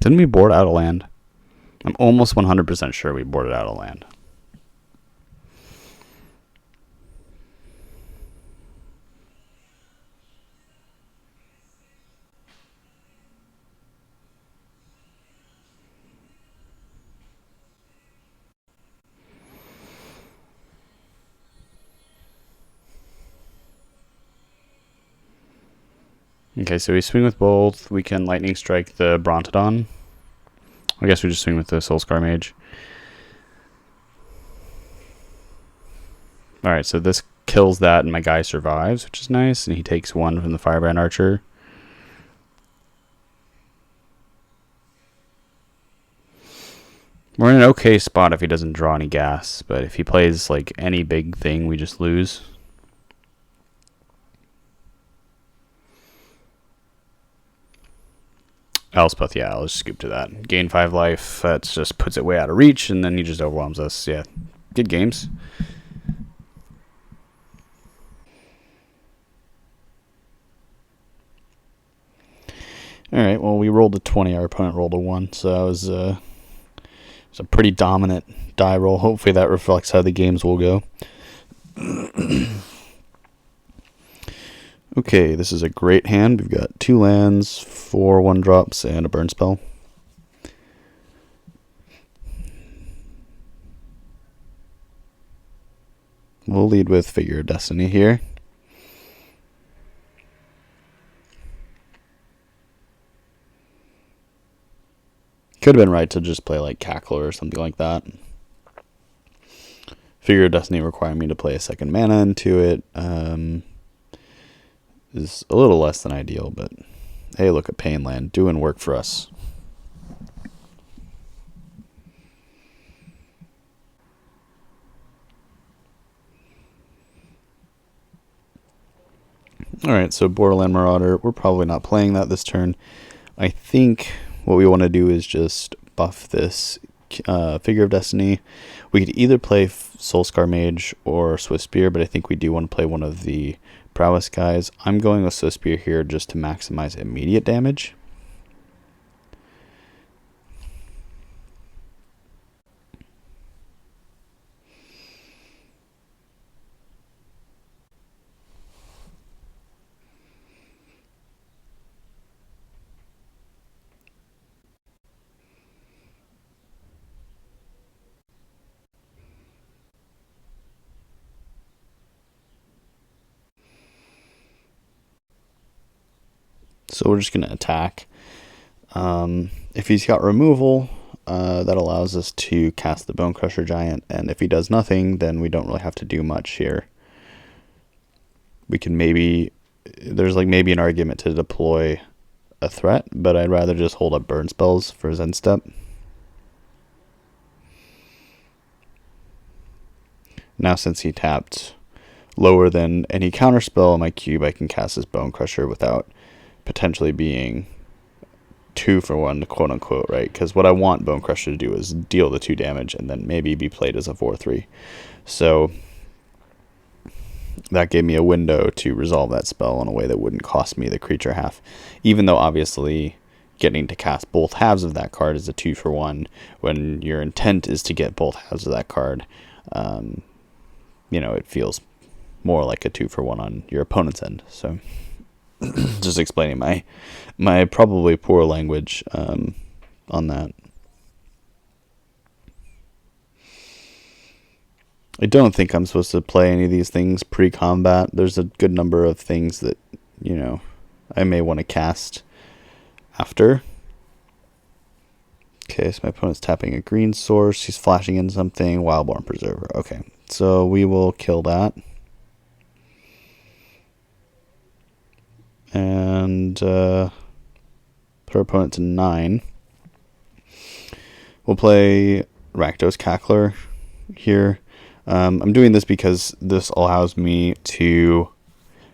Didn't we board out of land? I'm almost 100% sure we boarded out of land. Okay, so we swing with both. We can Lightning Strike the Brontodon. I guess we just swing with the Soulscar Mage. Alright, so this kills that and my guy survives, which is nice. And he takes 1 from the Firebrand Archer. We're in an okay spot if he doesn't draw any gas. But if he plays like any big thing, we just lose. Elspeth, yeah, I'll just scoop to that. Gain 5 life, that just puts it way out of reach, and then he just overwhelms us. Yeah, good games. Alright, well, we rolled a 20, our opponent rolled a 1, so that was a pretty dominant die roll. Hopefully that reflects how the games will go. Okay, this is a great hand. We've got 2 lands, 4 1-drops, and a burn spell. We'll lead with Figure of Destiny here. Could have been right to just play like Cackler or something like that. Figure of Destiny requiring me to play a second mana into it is a little less than ideal, but hey, look at Painland doing work for us. Alright, so Borderland Marauder, we're probably not playing that this turn. I think what we want to do is just buff this Figure of Destiny. We could either play Soulscar Mage or Swiftspear, but I think we do want to play one of the Prowess guys. I'm going with Swiftspear here just to maximize immediate damage. So we're just going to attack. If he's got removal, that allows us to cast the Bone Crusher Giant, and if he does nothing, then we don't really have to do much here. We can there's like maybe an argument to deploy a threat, but I'd rather just hold up burn spells for his end step. Now since he tapped lower than any counterspell on my cube, I can cast his Bone Crusher without potentially being 2 for 1, quote unquote, right? Because what I want Bone Crusher to do is deal the 2 damage and then maybe be played as a 4/3. So that gave me a window to resolve that spell in a way that wouldn't cost me the creature half, even though obviously getting to cast both halves of that card is a 2 for 1 when your intent is to get both halves of that card. It feels more like a 2 for 1 on your opponent's end. So just explaining my probably poor language on that. I don't think I'm supposed to play any of these things pre-combat. There's a good number of things that, I may want to cast after. Okay, so my opponent's tapping a green source. He's flashing in something. Wildborn Preserver. Okay, so we will kill that. And put our opponent to 9. We'll play Rakdos Cackler here. I'm doing this because this allows me to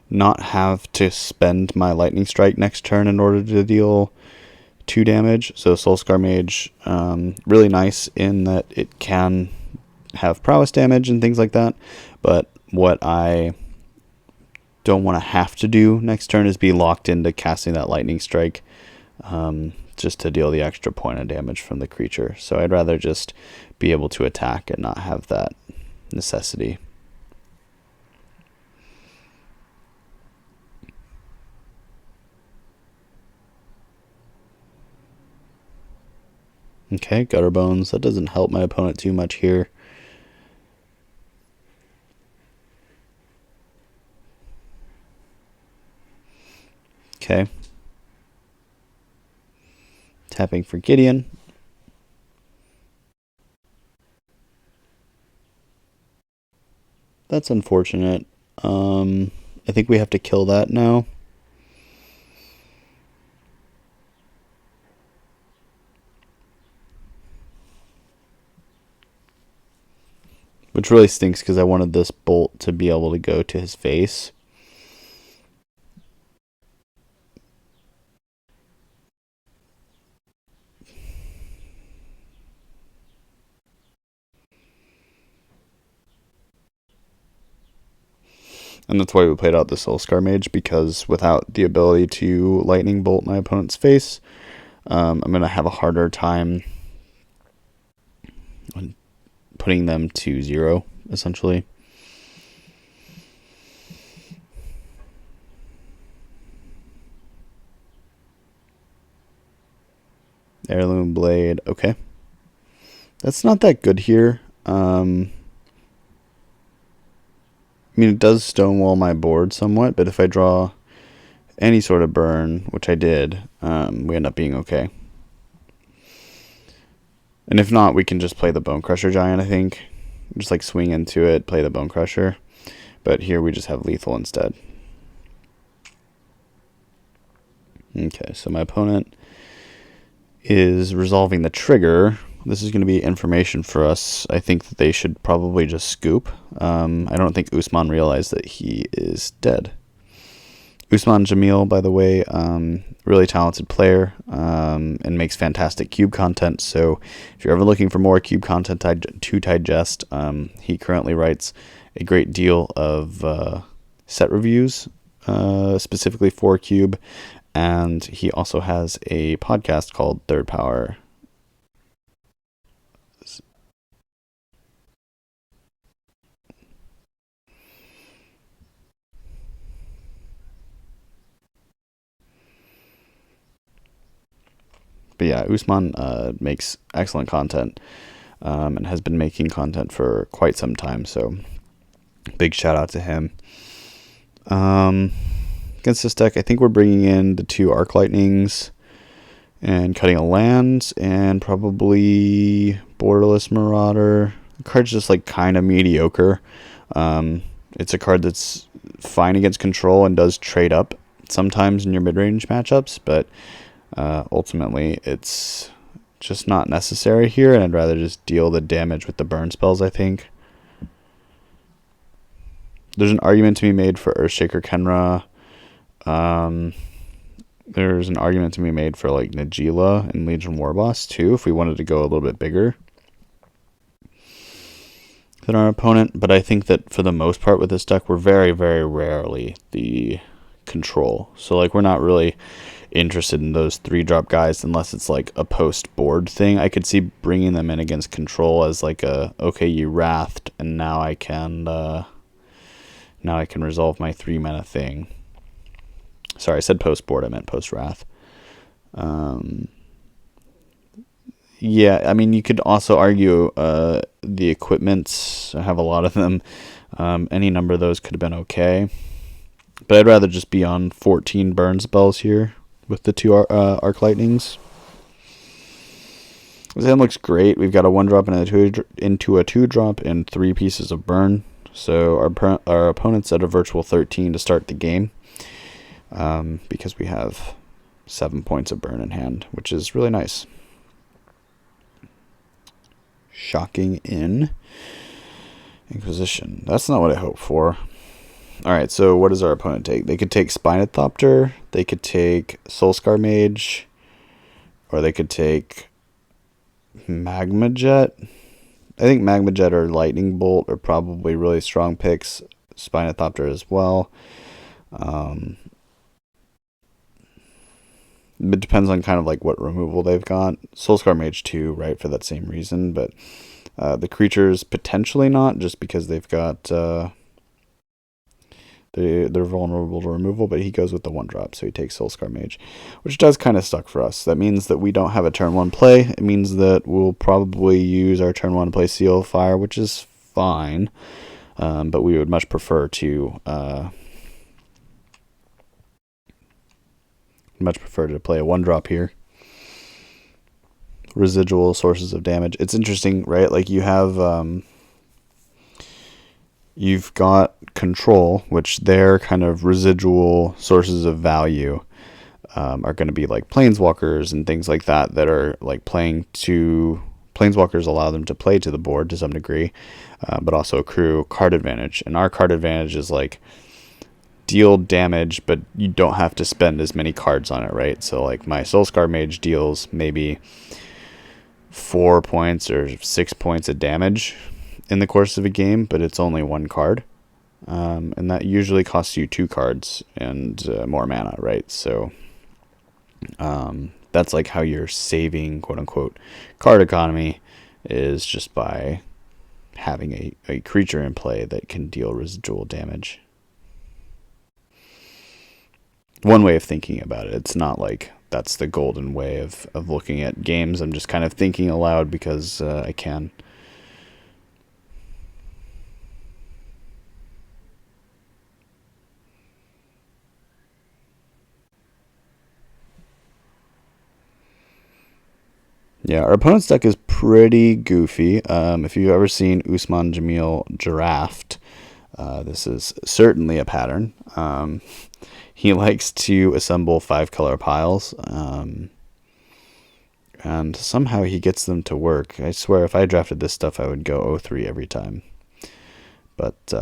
not have to spend my Lightning Strike next turn in order to deal 2 damage. So Soulscar Mage, really nice in that it can have prowess damage and things like that. But what I don't want to have to do next turn is be locked into casting that Lightning Strike just to deal the extra point of damage from the creature. So I'd rather just be able to attack and not have that necessity. Okay, Gutter Bones. That doesn't help my opponent too much here. Okay. Tapping for Gideon. That's unfortunate. I think we have to kill that now. Which really stinks because I wanted this bolt to be able to go to his face. And that's why we played out the Soulscar Mage, because without the ability to lightning bolt my opponent's face, I'm going to have a harder time putting them to 0, essentially. Heirloom Blade, okay. That's not that good here. I mean, it does stonewall my board somewhat, but if I draw any sort of burn, which I did, we end up being okay. And if not, we can just play the Bone Crusher Giant, I think. Just like swing into it, play the Bone Crusher. But here we just have lethal instead. Okay, so my opponent is resolving the trigger. This is going to be information for us. I think that they should probably just scoop. I don't think Usman realized that he is dead. Usman Jamil, by the way, really talented player, and makes fantastic cube content. So if you're ever looking for more cube content to digest, he currently writes a great deal of set reviews, specifically for cube. And he also has a podcast called Third Power. But yeah, Usman makes excellent content, and has been making content for quite some time. So big shout out to him. Against this deck, I think we're bringing in the 2 Arc Lightnings and cutting a land, and probably Borderless Marauder. The card's just like kind of mediocre. It's a card that's fine against control and does trade up sometimes in your mid-range matchups, but ultimately it's just not necessary here, and I'd rather just deal the damage with the burn spells, I think. There's an argument to be made for Earthshaker Kenra. There's an argument to be made for like Najila and Legion Warboss too, if we wanted to go a little bit bigger than our opponent. But I think that for the most part with this deck, we're very, very rarely the control. So like we're not really interested in those 3-drop guys unless it's like a post-board thing. I could see bringing them in against control as like a, okay, you wrathed, and now I can resolve my 3-mana thing. Sorry, I said post-board, I meant post-wrath. Yeah, I mean, you could also argue the equipments, I have a lot of them. Any number of those could have been okay. But I'd rather just be on 14 burn spells here with the 2 Arc Lightnings. This hand looks great. We've got a 1-drop into a 2-drop and 3 pieces of burn. So our opponent's at a virtual 13 to start the game, because we have 7 points of burn in hand, which is really nice. Shocking in Inquisition. That's not what I hoped for. Alright, so what does our opponent take? They could take Spinethopter, they could take Soulscar Mage, or they could take Magma Jet. I think Magma Jet or Lightning Bolt are probably really strong picks. Spinethopter as well. It depends on kind of like what removal they've got. Soulscar Mage 2, right, for that same reason. But the creatures potentially not, just because they've got... They're vulnerable to removal, but he goes with the 1-drop, so he takes Soulscar Mage, which does kind of suck for us. That means that we don't have a turn 1 play. It means that we'll probably use our turn 1 to play Seal of Fire, which is fine, but we would much prefer to play a 1-drop here. Residual sources of damage. It's interesting, right? Like you have... You've got control, which their kind of residual sources of value are going to be like planeswalkers and things like that are like playing to... Planeswalkers allow them to play to the board to some degree, but also accrue card advantage. And our card advantage is like deal damage, but you don't have to spend as many cards on it, right? So like my Soulscar Mage deals maybe 4 points or 6 points of damage in the course of a game, but it's only 1 card. And that usually costs you 2 cards and more mana, right? So that's like how you're saving, quote unquote, card economy, is just by having a creature in play that can deal residual damage. One way of thinking about it. It's not like that's the golden way of looking at games. I'm just kind of thinking aloud because I can. Yeah, our opponent's deck is pretty goofy. If you've ever seen Usman Jamil Giraffe, this is certainly a pattern. He likes to assemble 5-color piles, and somehow he gets them to work. I swear, if I drafted this stuff, I would go 0-3 every time. But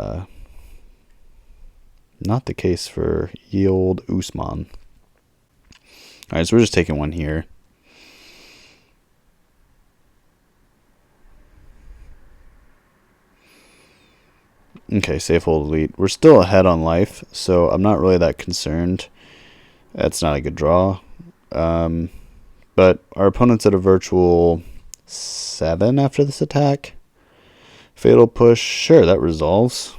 not the case for ye old Usman. Alright, so we're just taking one here. Okay, safe hold elite. We're still ahead on life, so I'm not really that concerned. That's not a good draw. But our opponent's at a virtual 7 after this attack. Fatal push, sure, that resolves.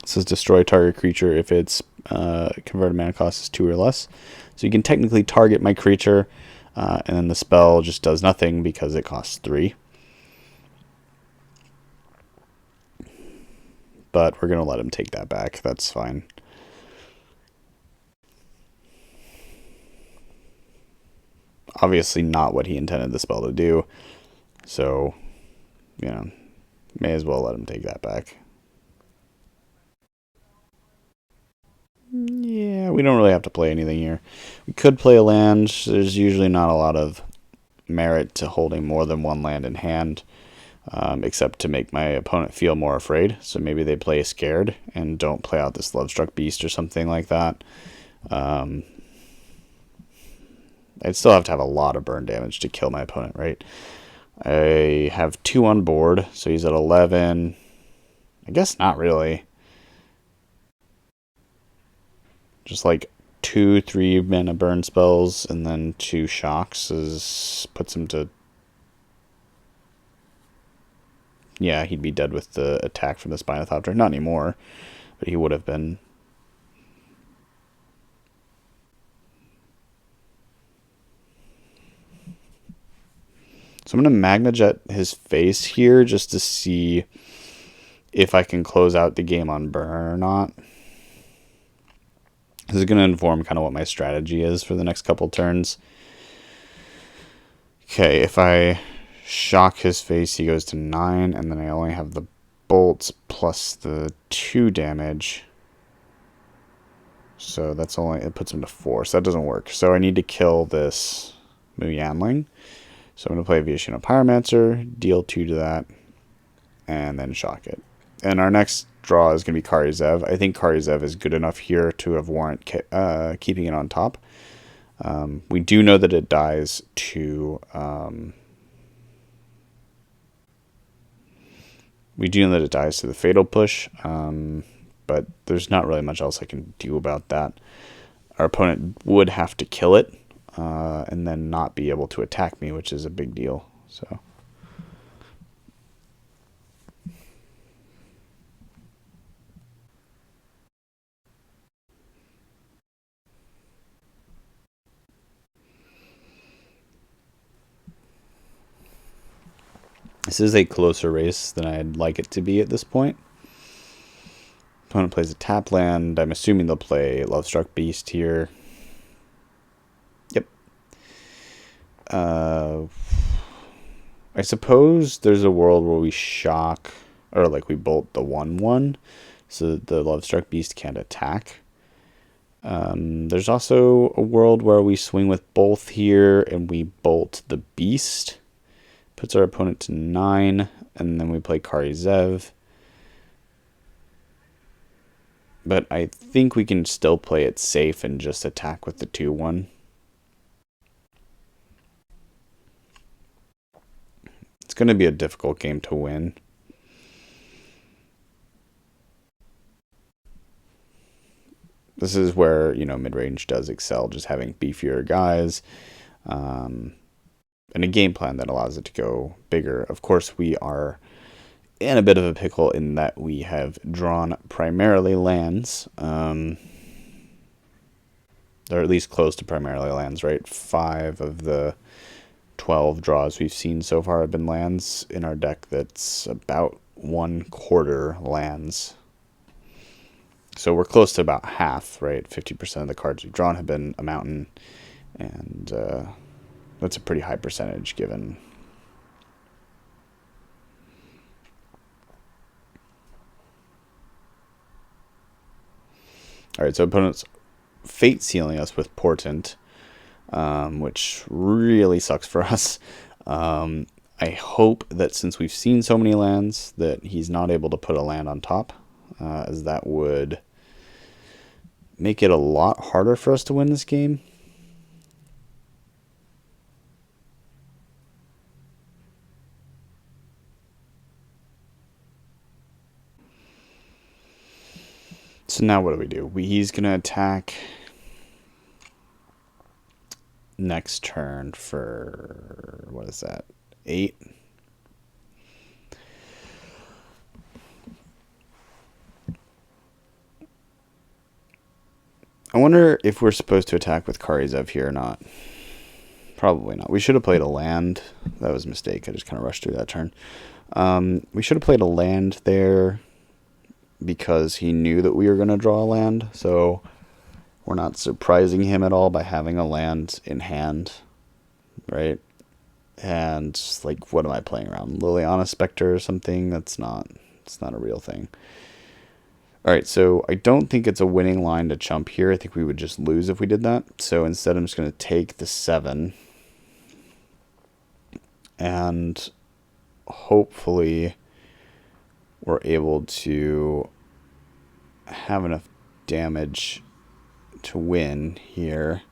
This says destroy target creature if its converted mana cost is 2 or less. So you can technically target my creature, and then the spell just does nothing because it costs 3. But we're going to let him take that back. That's fine. Obviously not what he intended the spell to do. So, may as well let him take that back. Yeah, we don't really have to play anything here. We could play a land. There's usually not a lot of merit to holding more than one land in hand, except to make my opponent feel more afraid. So maybe they play scared and don't play out this Lovestruck Beast or something like that. I'd still have to have a lot of burn damage to kill my opponent, right? I have 2 on board, so he's at 11. I guess not really. Just like 2-3 mana burn spells and then 2 shocks puts him to... Yeah, he'd be dead with the attack from the Spinethopter. Not anymore, but he would have been. So I'm going to Magna Jet his face here just to see if I can close out the game on burn or not. This is going to inform kind of what my strategy is for the next couple turns. Okay, if I shock his face, he goes to 9, and then I only have the bolts plus the 2 damage. So that's only, it puts him to 4, so that doesn't work. So I need to kill this Muyanling. So I'm going to play Viashino Pyromancer, deal 2 to that, and then shock it. And our next draw is going to be Kari Zev. I think Kari Zev is good enough here to have warrant keeping it on top. We do know that it dies to... we do know that it dies to the Fatal Push, but there's not really much else I can do about that. Our opponent would have to kill it, and then not be able to attack me, which is a big deal. So this is a closer race than I'd like it to be at this point. Opponent plays a tap land. I'm assuming they'll play Lovestruck Beast here. Yep. I suppose there's a world where we shock, or like we bolt the 1/1, so that the Lovestruck Beast can't attack. There's also a world where we swing with both here and we bolt the Beast. Puts our opponent to 9, and then we play Kari Zev. But I think we can still play it safe and just attack with the 2/1. going to be a difficult game to win. This is where, mid-range does excel, just having beefier guys, and a game plan that allows it to go bigger. Of course, we are in a bit of a pickle in that we have drawn primarily lands, or at least close to primarily lands, right? 5 of the 12 draws we've seen so far have been lands in our deck. That's about 1/4 lands. So we're close to about half, right? 50% of the cards we've drawn have been a mountain, and that's a pretty high percentage given. All right, so opponents fate sealing us with Portent, which really sucks for us. I hope that since we've seen so many lands that he's not able to put a land on top, as that would make it a lot harder for us to win this game. So now what do? He's going to attack next turn for, what is that, 8? I wonder if we're supposed to attack with Karizev here or not. Probably not. We should have played a land. That was a mistake. I just kind of rushed through that turn. We should have played a land there because he knew that we were going to draw a land. So we're not surprising him at all by having a land in hand, right? And like, what am I playing around? Liliana Spectre or something? It's not a real thing. All right, so I don't think it's a winning line to chump here. I think we would just lose if we did that. So instead, I'm just going to take the 7. And hopefully we're able to have enough damage to win here.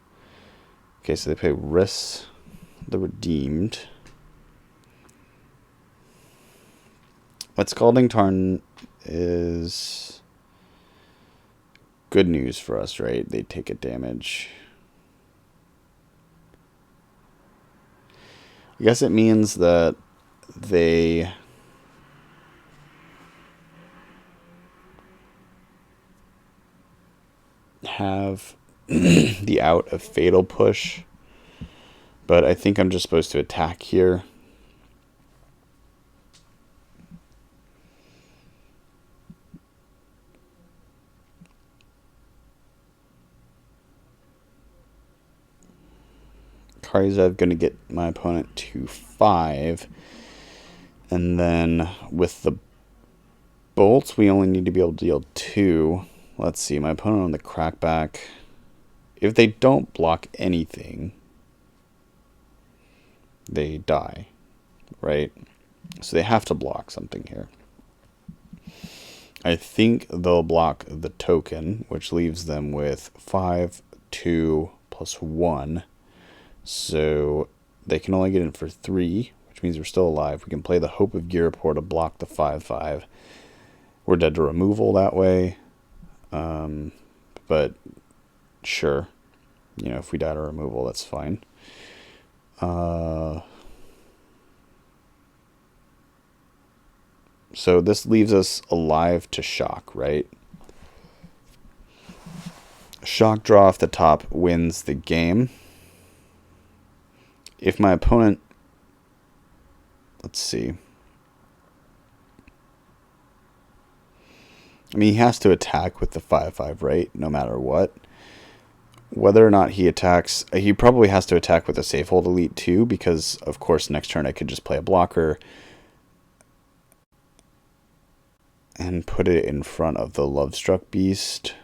Okay, so they play Riss the Redeemed. What Scalding Tarn is good news for us, right? They take a damage. I guess it means that they have the out of Fatal Push, but I think I'm just supposed to attack here. Karizev going to get my opponent to 5. And then with the bolts, we only need to be able to deal 2. Let's see, my opponent on the crackback. If they don't block anything, they die, right? So they have to block something here. I think they'll block the token, which leaves them with 5, 2, plus 1. So they can only get in for 3, which means we're still alive. We can play the Hope of Girapur to block the 5/5. We're dead to removal that way. But sure, if we die to removal, that's fine. So this leaves us alive to shock, right? Shock draw off the top wins the game. If my opponent, let's see. I mean, he has to attack with the 5/5, right? No matter what. Whether or not he attacks, he probably has to attack with a Safehold Elite too, because, of course, next turn I could just play a blocker and put it in front of the Lovestruck Beast.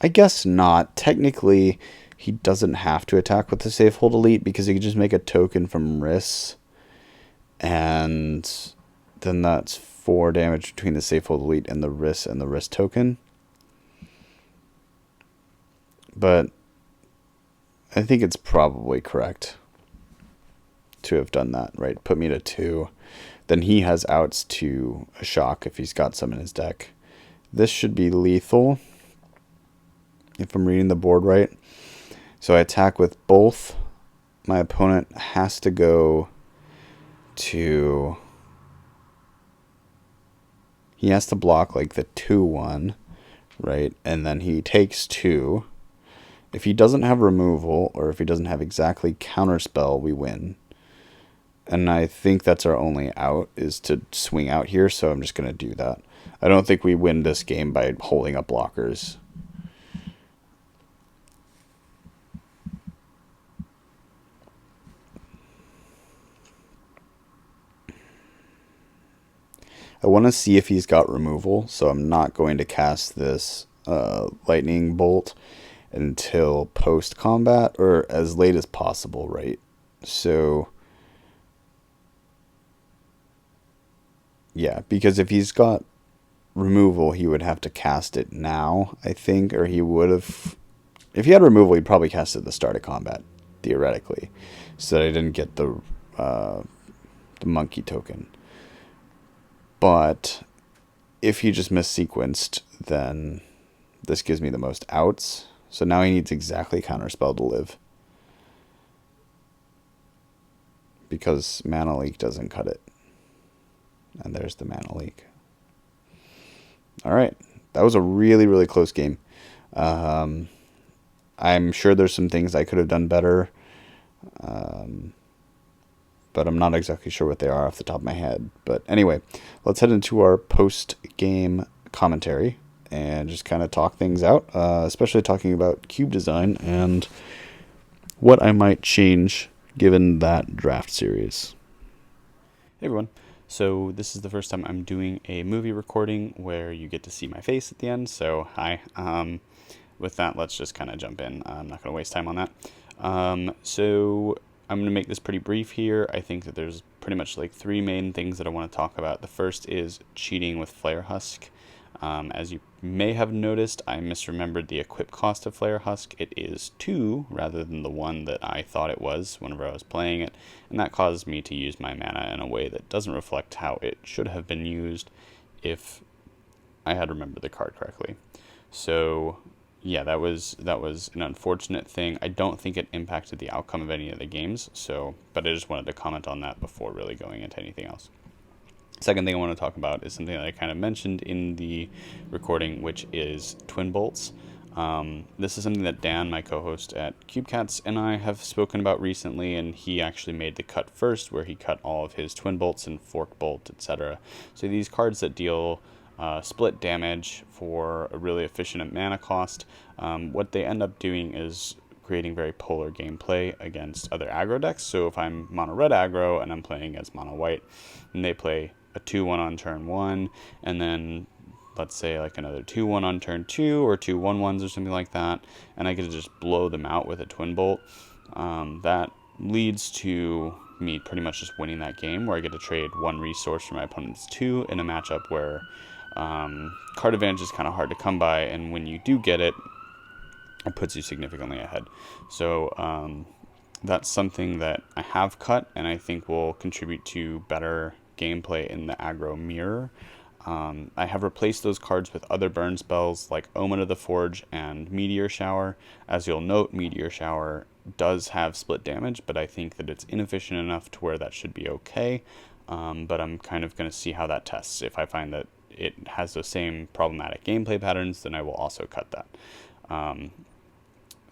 I guess not. Technically, he doesn't have to attack with the Safehold Elite because he can just make a token from Riss. And then that's 4 damage between the Safehold Elite and the Riss token. But I think it's probably correct. to have done that, right? Put me to 2. Then he has outs to a shock if he's got some in his deck. This should be lethal, if I'm reading the board right. So I attack with both. My opponent has to go to... He has to block like the 2-1, right? And then he takes 2. If he doesn't have removal, or if he doesn't have exactly counterspell, we win. And I think that's our only out, is to swing out here, so I'm just going to do that. I don't think we win this game by holding up blockers. I want to see if he's got removal, so I'm not going to cast this lightning bolt until post-combat, or as late as possible, right? So, yeah, because if he's got removal, he would have to cast it now, I think, or he would have... If he had removal, he'd probably cast it at the start of combat, theoretically, so that I didn't get the monkey token. But if he just missequenced, then this gives me the most outs. So now he needs exactly counterspell to live, because mana leak doesn't cut it. And there's the mana leak. All right, that was a really, really close game. I'm sure there's some things I could have done better, but I'm not exactly sure what they are off the top of my head. But anyway, let's head into our post-game commentary and just kind of talk things out, especially talking about cube design and what I might change given that draft series. Hey everyone. So this is the first time I'm doing a movie recording where you get to see my face at the end. So hi. With that, let's just kind of jump in. I'm not going to waste time on that. So I'm going to make this pretty brief here. I think that there's pretty much like 3 main things that I want to talk about. The first is cheating with Flare Husk. As you may have noticed, I misremembered the equip cost of Flare Husk. It is 2 rather than the 1 that I thought it was whenever I was playing it, and that caused me to use my mana in a way that doesn't reflect how it should have been used if I had remembered the card correctly. So yeah, that was an unfortunate thing. I don't think it impacted the outcome of any of the games, but I just wanted to comment on that before really going into anything else. Second thing I want to talk about is something that I kind of mentioned in the recording, which is twin bolts. This is something that Dan, my co-host at CubeCats, and I have spoken about recently, and he actually made the cut first, where he cut all of his twin bolts and fork bolt, etc. So these cards that deal split damage for a really efficient mana cost, what they end up doing is creating very polar gameplay against other aggro decks. So if I'm mono red aggro and I'm playing against mono white, and they play a 2-1 on turn 1, and then let's say like another 2-1 on turn 2, or 2 1-1s or something like that, and I get to just blow them out with a twin bolt, that leads to me pretty much just winning that game, where I get to trade 1 resource for my opponent's 2 in a matchup where card advantage is kind of hard to come by, and when you do get it, it puts you significantly ahead. So that's something that I have cut, and I think will contribute to better gameplay in the aggro mirror. I have replaced those cards with other burn spells like Omen of the Forge and Meteor Shower. As you'll note, Meteor Shower does have split damage, but I think that it's inefficient enough to where that should be okay. But I'm kind of going to see how that tests. If I find that it has the same problematic gameplay patterns, then I will also cut that.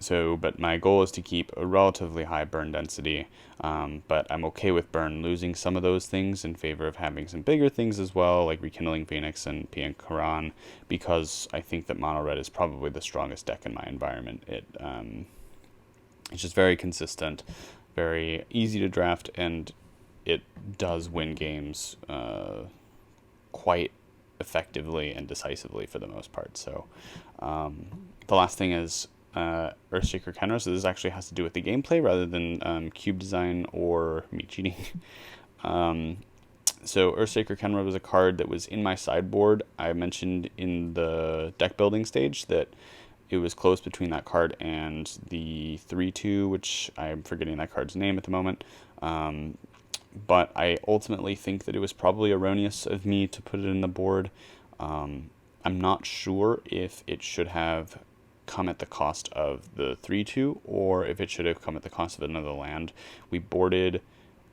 But my goal is to keep a relatively high burn density, but I'm okay with burn losing some of those things in favor of having some bigger things as well, like Rekindling Phoenix and Pian Karan, because I think that mono red is probably the strongest deck in my environment. It's just very consistent, very easy to draft, and it does win games quite effectively and decisively for the most part. So the last thing is Earthshaker Kenra. So this actually has to do with the gameplay rather than cube design or me cheating. So Earthshaker Kenra was a card that was in my sideboard. I mentioned in the deck building stage that it was close between that card and the 3-2, which I'm forgetting that card's name at the moment. But I ultimately think that it was probably erroneous of me to put it in the board. I'm not sure if it should have come at the cost of the 3-2 or if it should have come at the cost of another land. We boarded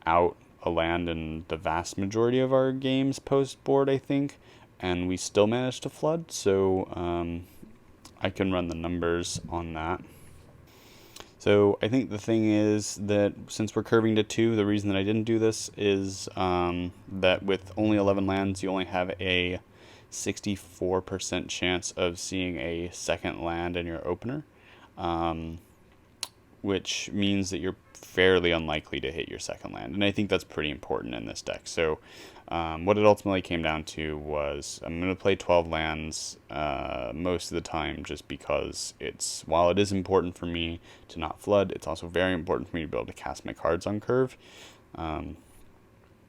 out a land in the vast majority of our games post board, I think, and we still managed to flood. So I can run the numbers on that. So I think the thing is that since we're curving to 2, the reason that I didn't do this is that with only 11 lands, you only have a 64% chance of seeing a second land in your opener, which means that you're fairly unlikely to hit your second land. And I think that's pretty important in this deck. So what it ultimately came down to was I'm going to play 12 lands most of the time, just because while it is important for me to not flood, it's also very important for me to be able to cast my cards on curve, and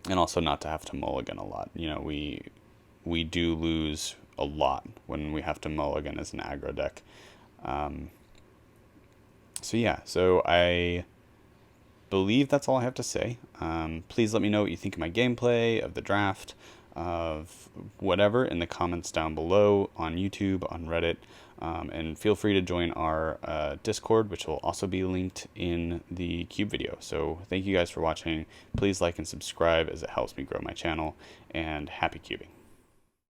also not to have to mulligan a lot. You know, we do lose a lot when we have to mulligan as an aggro deck. So yeah, so I believe that's all I have to say. Please let me know what you think of my gameplay, of the draft, of whatever in the comments down below on YouTube, on Reddit, and feel free to join our Discord, which will also be linked in the Cube video. So thank you guys for watching. Please like and subscribe as it helps me grow my channel, and happy cubing.